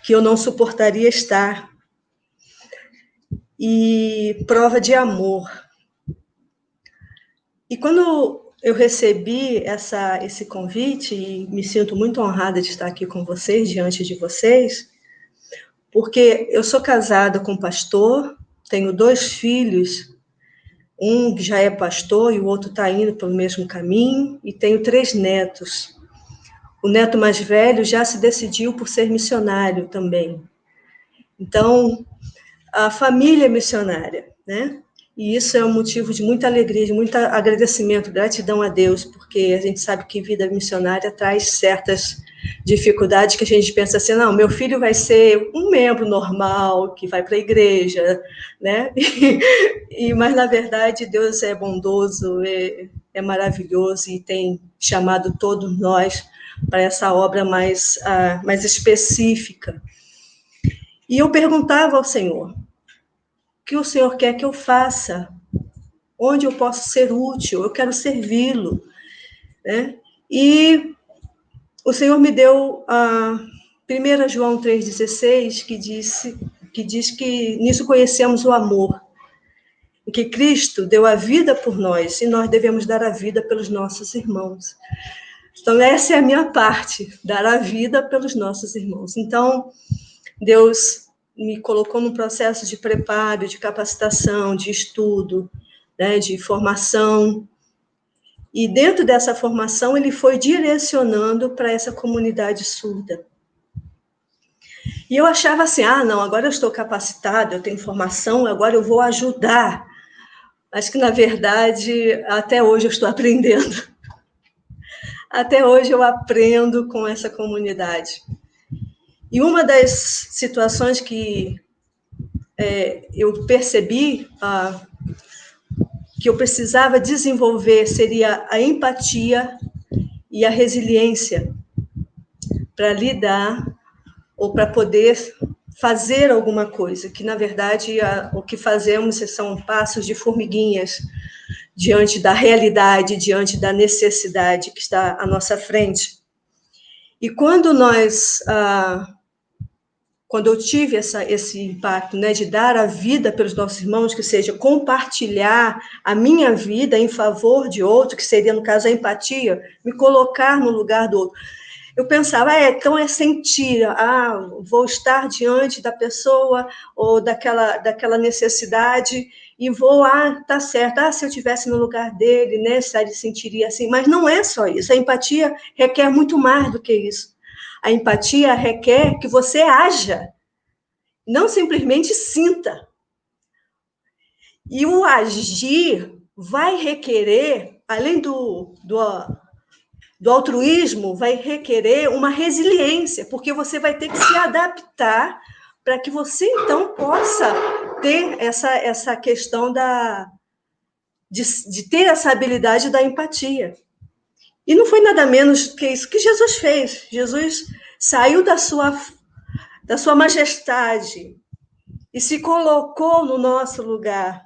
que eu não suportaria estar. E prova de amor. E quando eu recebi esse convite e me sinto muito honrada de estar aqui com vocês, diante de vocês, porque eu sou casada com um pastor, tenho 2 filhos, um que já é pastor e o outro está indo pelo mesmo caminho, e tenho 3 netos. O neto mais velho já se decidiu por ser missionário também. Então, a família é missionária, né? E isso é um motivo de muita alegria, de muito agradecimento, gratidão a Deus, porque a gente sabe que vida missionária traz certas dificuldades que a gente pensa assim, não, meu filho vai ser um membro normal, que vai para a igreja, né? Mas, na verdade, Deus é bondoso, é maravilhoso e tem chamado todos nós para essa obra mais específica. E eu perguntava ao Senhor, o que o Senhor quer que eu faça? Onde eu posso ser útil? Eu quero servi-lo, né? E o Senhor me deu a 1 João 3,16, que diz que nisso conhecemos o amor, em que Cristo deu a vida por nós, e nós devemos dar a vida pelos nossos irmãos. Então, essa é a minha parte, dar a vida pelos nossos irmãos. Então, Deus me colocou num processo de preparo, de capacitação, de estudo, né, de formação. E dentro dessa formação, ele foi direcionando para essa comunidade surda. E eu achava assim, não, agora eu estou capacitado, eu tenho formação, agora eu vou ajudar. Mas que, na verdade, até hoje eu estou aprendendo. Até hoje eu aprendo com essa comunidade. E uma das situações que eu percebi que eu precisava desenvolver seria a empatia e a resiliência para lidar ou para poder fazer alguma coisa, que, na verdade, o que fazemos são passos de formiguinhas diante da realidade, diante da necessidade que está à nossa frente. E quando eu tive esse impacto, né, de dar a vida pelos nossos irmãos, que seja compartilhar a minha vida em favor de outro, que seria, no caso, a empatia, me colocar no lugar do outro. Eu pensava, então é sentir, vou estar diante da pessoa ou daquela necessidade e vou, tá certo, se eu estivesse no lugar dele, né, se ele sentiria assim. Mas não é só isso, a empatia requer muito mais do que isso. A empatia requer que você haja, não simplesmente sinta. E o agir vai requerer, além do altruísmo, vai requerer uma resiliência, porque você vai ter que se adaptar para que você, então, possa ter essa questão de ter essa habilidade da empatia. E não foi nada menos que isso que Jesus fez. Jesus saiu da sua majestade e se colocou no nosso lugar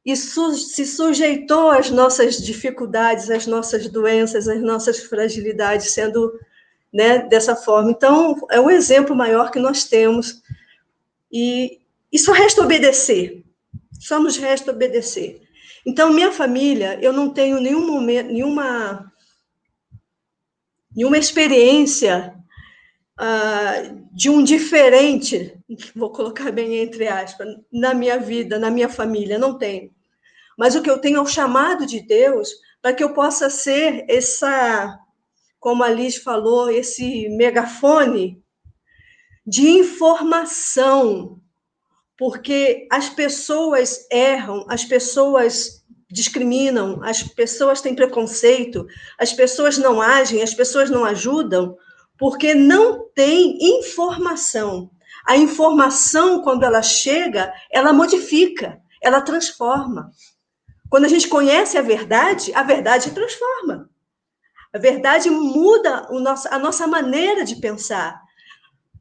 e se sujeitou às nossas dificuldades, às nossas doenças, às nossas fragilidades, sendo, né, dessa forma. Então, é um exemplo maior que nós temos. E só resta obedecer. Só nos resta obedecer. Então, minha família, eu não tenho nenhum momento, nenhuma experiência de um diferente, vou colocar bem entre aspas, na minha vida, na minha família, não tenho. Mas o que eu tenho é o chamado de Deus para que eu possa ser como a Liz falou, esse megafone de informação, porque as pessoas erram, as pessoas discriminam, as pessoas têm preconceito, as pessoas não agem, as pessoas não ajudam, porque não tem informação. A informação, quando ela chega, ela modifica, ela transforma. Quando a gente conhece a verdade transforma. A verdade muda a nossa maneira de pensar,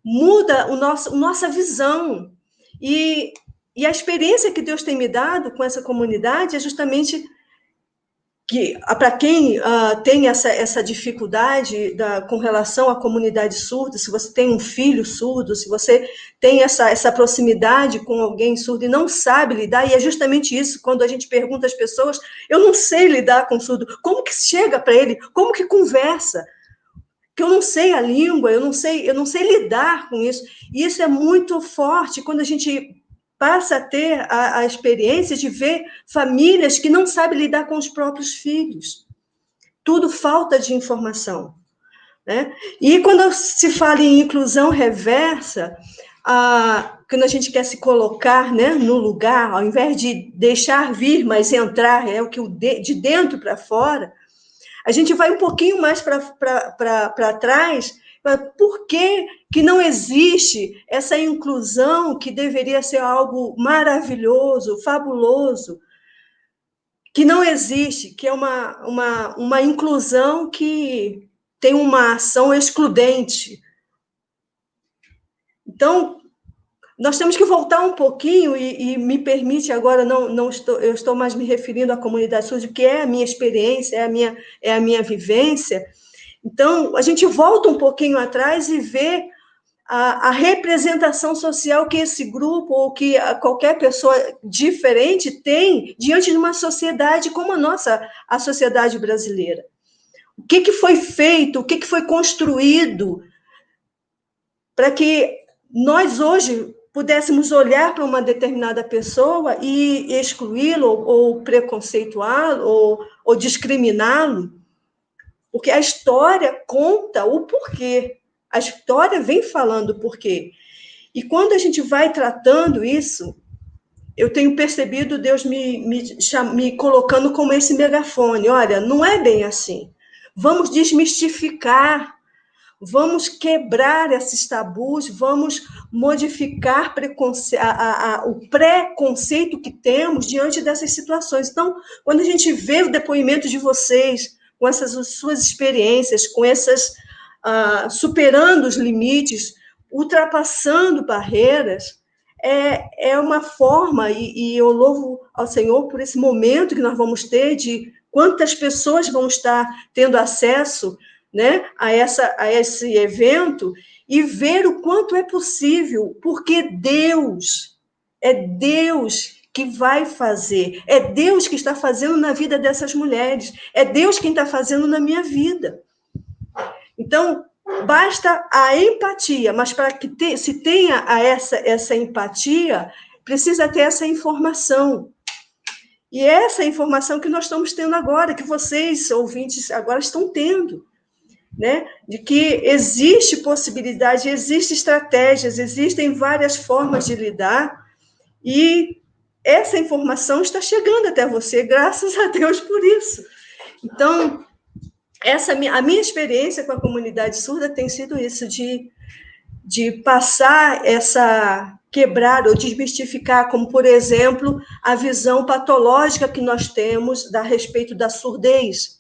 muda a nossa visão. E a experiência que Deus tem me dado com essa comunidade é justamente que para quem tem essa dificuldade com relação à comunidade surda, se você tem um filho surdo, se você tem essa proximidade com alguém surdo e não sabe lidar, e é justamente isso, quando a gente pergunta às pessoas, eu não sei lidar com surdo, como que chega para ele, como que conversa? Que eu não sei a língua, eu não sei lidar com isso, e isso é muito forte quando a gente passa a ter a experiência de ver famílias que não sabem lidar com os próprios filhos. Tudo falta de informação, né? E quando se fala em inclusão reversa, quando a gente quer se colocar, né, no lugar, ao invés de deixar vir, mas entrar, é o que de dentro para fora, a gente vai um pouquinho mais para trás. Por que não existe essa inclusão que deveria ser algo maravilhoso, fabuloso, que não existe, que é uma inclusão que tem uma ação excludente? Então, nós temos que voltar um pouquinho, e me permite agora, eu estou mais me referindo à comunidade surda, que é a minha experiência, é a minha vivência. Então, a gente volta um pouquinho atrás e vê a representação social que esse grupo, ou que qualquer pessoa diferente tem diante de uma sociedade como a sociedade brasileira. O que foi feito, o que foi construído para que nós hoje pudéssemos olhar para uma determinada pessoa e excluí-lo, ou preconceituá-lo, ou discriminá-lo, porque a história conta o porquê, a história vem falando o porquê. E quando a gente vai tratando isso, eu tenho percebido Deus me colocando como esse megafone. Olha, não é bem assim. Vamos desmistificar, vamos quebrar esses tabus, vamos modificar o preconceito que temos diante dessas situações. Então, quando a gente vê o depoimento de vocês, com essas suas experiências, com essas superando os limites, ultrapassando barreiras, é uma forma, e eu louvo ao Senhor por esse momento que nós vamos ter, de quantas pessoas vão estar tendo acesso, né, a esse evento, e ver o quanto é possível, porque é Deus que vai fazer, é Deus que está fazendo na vida dessas mulheres, é Deus quem está fazendo na minha vida. Então, basta a empatia, mas para que se tenha essa empatia, precisa ter essa informação. E essa informação que nós estamos tendo agora, que vocês, ouvintes, agora estão tendo, né? De que existe possibilidade, existem estratégias, existem várias formas de lidar, e essa informação está chegando até você, graças a Deus por isso. Então, a minha experiência com a comunidade surda tem sido isso, de passar quebrar ou desmistificar, como, por exemplo, a visão patológica que nós temos a respeito da surdez,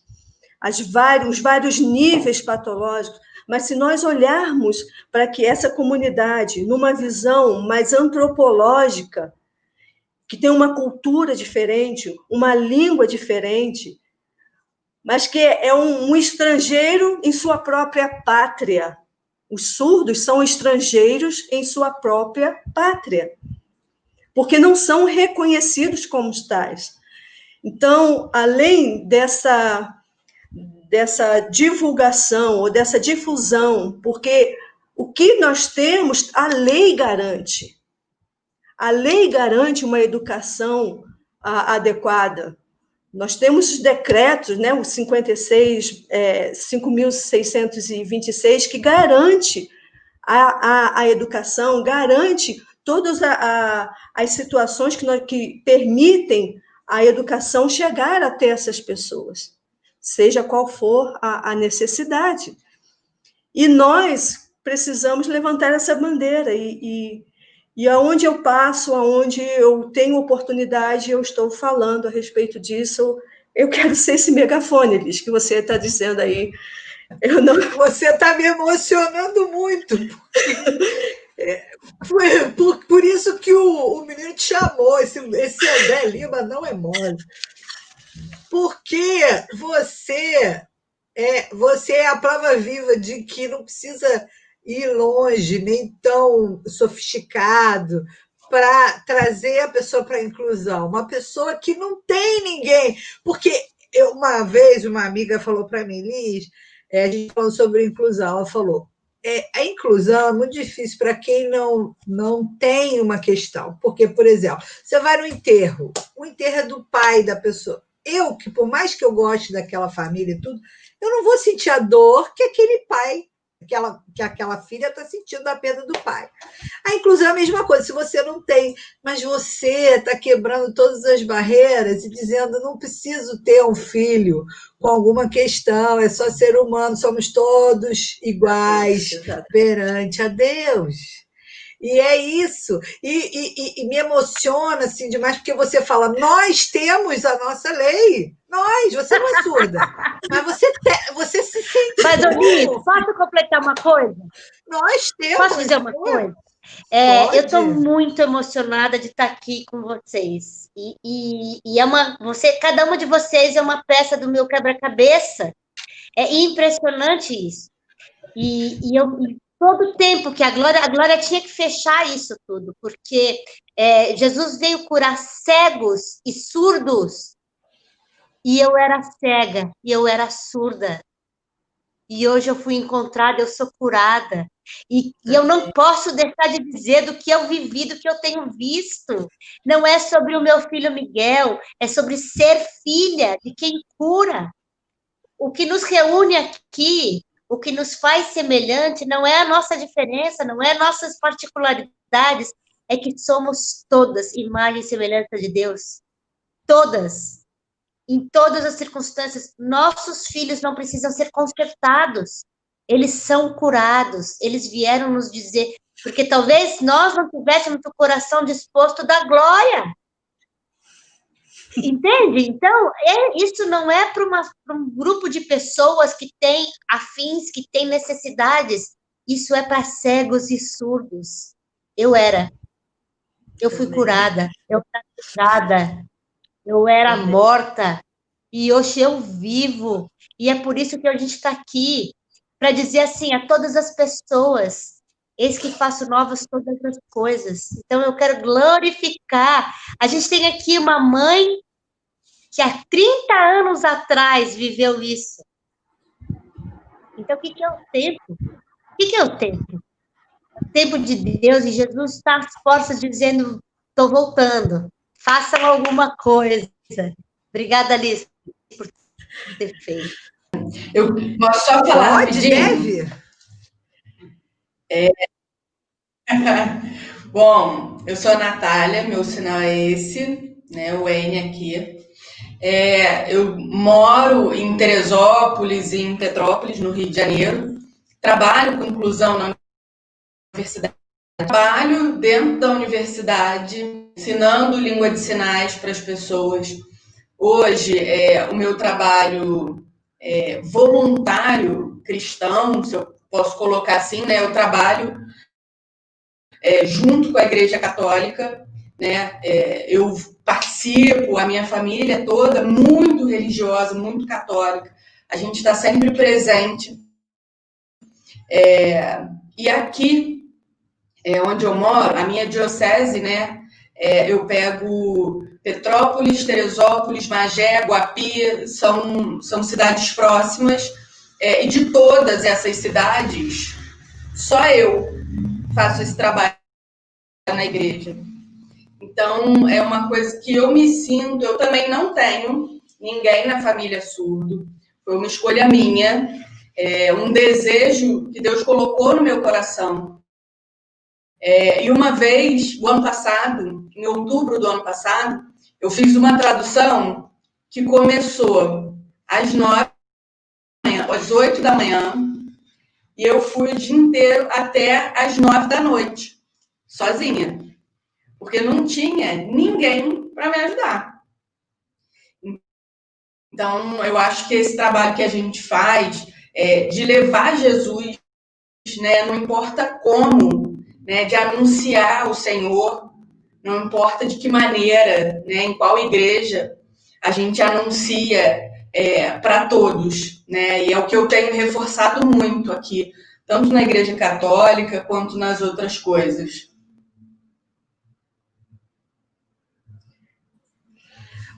os vários níveis patológicos, mas se nós olharmos para que essa comunidade, numa visão mais antropológica, que tem uma cultura diferente, uma língua diferente, mas que é um estrangeiro em sua própria pátria. Os surdos são estrangeiros em sua própria pátria, porque não são reconhecidos como tais. Então, além dessa divulgação ou dessa difusão, porque o que nós temos, a lei garante. A lei garante uma educação adequada. Nós temos os decretos, né, o 5.626, que garante a educação, garante todas as situações que permitem a educação chegar até essas pessoas, seja qual for a necessidade. E nós precisamos levantar essa bandeira, e aonde eu passo, aonde eu tenho oportunidade, eu estou falando a respeito disso. Eu quero ser esse megafone, Liz, que você está dizendo aí. Você está me emocionando muito. Por isso que o menino te chamou, esse André Lima não é mole. Porque você é a prova viva de que não precisa ir longe, nem tão sofisticado, para trazer a pessoa para a inclusão. Uma pessoa que não tem ninguém. Porque uma vez uma amiga falou para mim, Liz, a gente falou sobre inclusão, ela falou, a inclusão é muito difícil para quem não tem uma questão. Porque, por exemplo, você vai no enterro, o enterro é do pai da pessoa. Eu, que por mais que eu goste daquela família e tudo, eu não vou sentir a dor que aquele pai, que aquela filha está sentindo da perda do pai. A inclusão é a mesma coisa, se você não tem, mas você está quebrando todas as barreiras e dizendo, não preciso ter um filho com alguma questão, é só ser humano, somos todos iguais perante a Deus. E é isso. E me emociona assim demais, porque você fala, nós temos a nossa lei. Você não é surda, mas você se sente. Mas, Liz, posso completar uma coisa? Nós temos. Posso dizer uma coisa? Eu estou muito emocionada de estar aqui com vocês. E cada uma de vocês é uma peça do meu quebra-cabeça. É impressionante isso. E todo o tempo que a Glória tinha que fechar isso tudo, porque Jesus veio curar cegos e surdos, e eu era cega, e eu era surda, e hoje eu fui encontrada, eu sou curada, e eu não posso deixar de dizer do que eu vivi, do que eu tenho visto. Não é sobre o meu filho Miguel, é sobre ser filha de quem cura. O que nos reúne aqui, o que nos faz semelhante, não é a nossa diferença, não é nossas particularidades, é que somos todas imagem e semelhança de Deus. Todas. Em todas as circunstâncias, nossos filhos não precisam ser consertados. Eles são curados. Eles vieram nos dizer, porque talvez nós não tivéssemos o coração disposto da glória. Entende? Então, isso não é para um grupo de pessoas que têm afins, que têm necessidades. Isso é para cegos e surdos. Eu fui curada, eu era curada, eu era morta, e hoje eu vivo. E é por isso que a gente está aqui, para dizer assim a todas as pessoas, eis que faço novas todas as coisas. Então, eu quero glorificar. A gente tem aqui uma mãe que há 30 anos atrás viveu isso. Então, o que é o tempo? O que é o tempo? O tempo de Deus, e Jesus está às portas dizendo, estou voltando, façam alguma coisa. Obrigada, Liz, por ter feito. Eu posso só falar rapidinho? Bom, eu sou a Natália, meu sinal é esse, né, o N aqui. Eu moro em Teresópolis e em Petrópolis, no Rio de Janeiro. Trabalho com inclusão na universidade. Trabalho dentro da universidade, ensinando língua de sinais para as pessoas. Hoje, o meu trabalho voluntário cristão, se eu posso colocar assim, né? Eu trabalho junto com a Igreja Católica, né? Eu participo, a minha família toda, muito religiosa, muito católica. A gente está sempre presente. E aqui, onde eu moro, a minha diocese, né? Eu pego Petrópolis, Teresópolis, Magé, Guapi, são cidades próximas, e de todas essas cidades, só eu faço esse trabalho na igreja. Então, é uma coisa que eu me sinto, eu também não tenho ninguém na família surdo, foi uma escolha minha, um desejo que Deus colocou no meu coração. E uma vez, o ano passado, em outubro do ano passado, eu fiz uma tradução que começou às 9 da manhã, às 8 da manhã, e eu fui o dia inteiro até às 9 da noite, sozinha, porque não tinha ninguém para me ajudar. Então, eu acho que esse trabalho que a gente faz, de levar Jesus, né, não importa como, né, de anunciar o Senhor, não importa de que maneira, né, em qual igreja, a gente anuncia para todos, né? E é o que eu tenho reforçado muito aqui, tanto na Igreja Católica quanto nas outras coisas.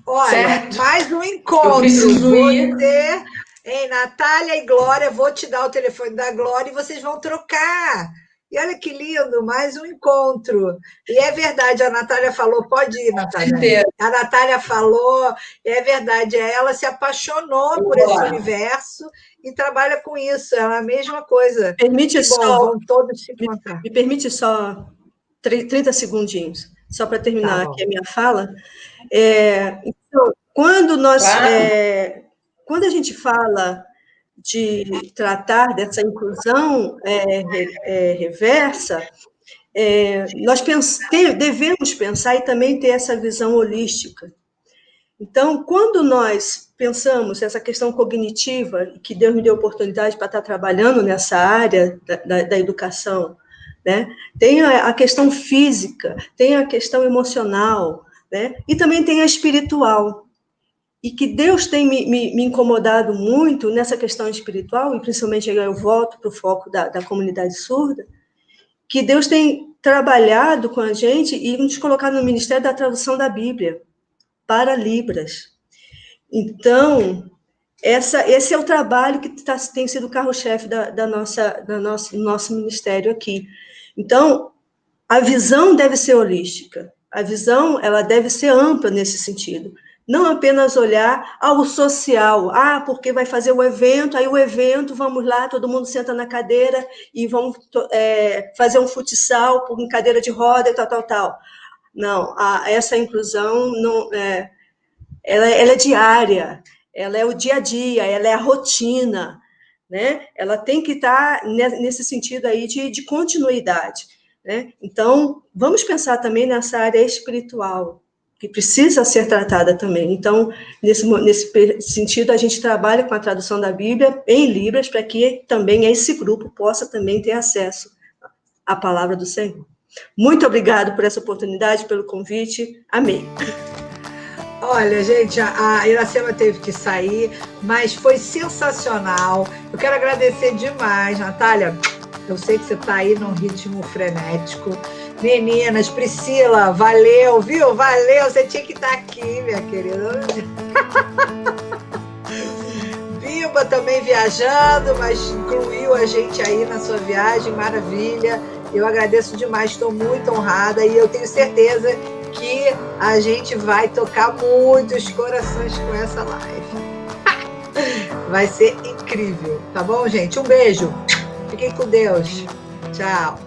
Olha, certo? mais um encontro. Eu preciso ir. Você, hein, Natália e Glória, vou te dar o telefone da Glória e vocês vão trocar. E olha que lindo, mais um encontro. E é verdade, a Natália falou, pode ir, Natália. A Natália falou, é verdade, ela se apaixonou por esse universo e trabalha com isso, é a mesma coisa. Permite que bom, vão todos se encontrar. Me permite só 30 segundinhos, só para terminar aqui a minha fala. Então, quando a gente fala de tratar dessa inclusão reversa, nós devemos pensar e também ter essa visão holística. Então, quando nós pensamos essa questão cognitiva, que Deus me deu oportunidade para estar trabalhando nessa área da educação, né? Tem a questão física, tem a questão emocional, né? E também tem a espiritual. E que Deus tem me incomodado muito nessa questão espiritual, e principalmente eu volto para o foco da comunidade surda, que Deus tem trabalhado com a gente e nos colocado no Ministério da Tradução da Bíblia para Libras. Então, esse é o trabalho que tem sido o carro-chefe do nosso ministério aqui. Então, a visão deve ser holística, a visão ela deve ser ampla nesse sentido. Não apenas olhar ao social, porque vai fazer o evento, aí o evento, vamos lá, todo mundo senta na cadeira e vamos fazer um futsal em cadeira de roda e tal. Não, essa inclusão não, ela é diária, ela é o dia a dia, ela é a rotina, né? Ela tem que estar nesse sentido aí de continuidade, né? Então, vamos pensar também nessa área espiritual, que precisa ser tratada também. Então, nesse sentido, a gente trabalha com a tradução da Bíblia em Libras, para que também esse grupo possa também ter acesso à palavra do Senhor. Muito obrigada por essa oportunidade, pelo convite. Amém. Olha, gente, a Iracema teve que sair, mas foi sensacional. Eu quero agradecer demais, Natália. Eu sei que você está aí num ritmo frenético. Meninas, Priscila, valeu, viu? Valeu, você tinha que estar aqui, minha querida. Bilba também viajando, mas incluiu a gente aí na sua viagem, maravilha. Eu agradeço demais, estou muito honrada e eu tenho certeza que a gente vai tocar muitos corações com essa live. Vai ser incrível, tá bom, gente? Um beijo. Fiquem com Deus. Tchau.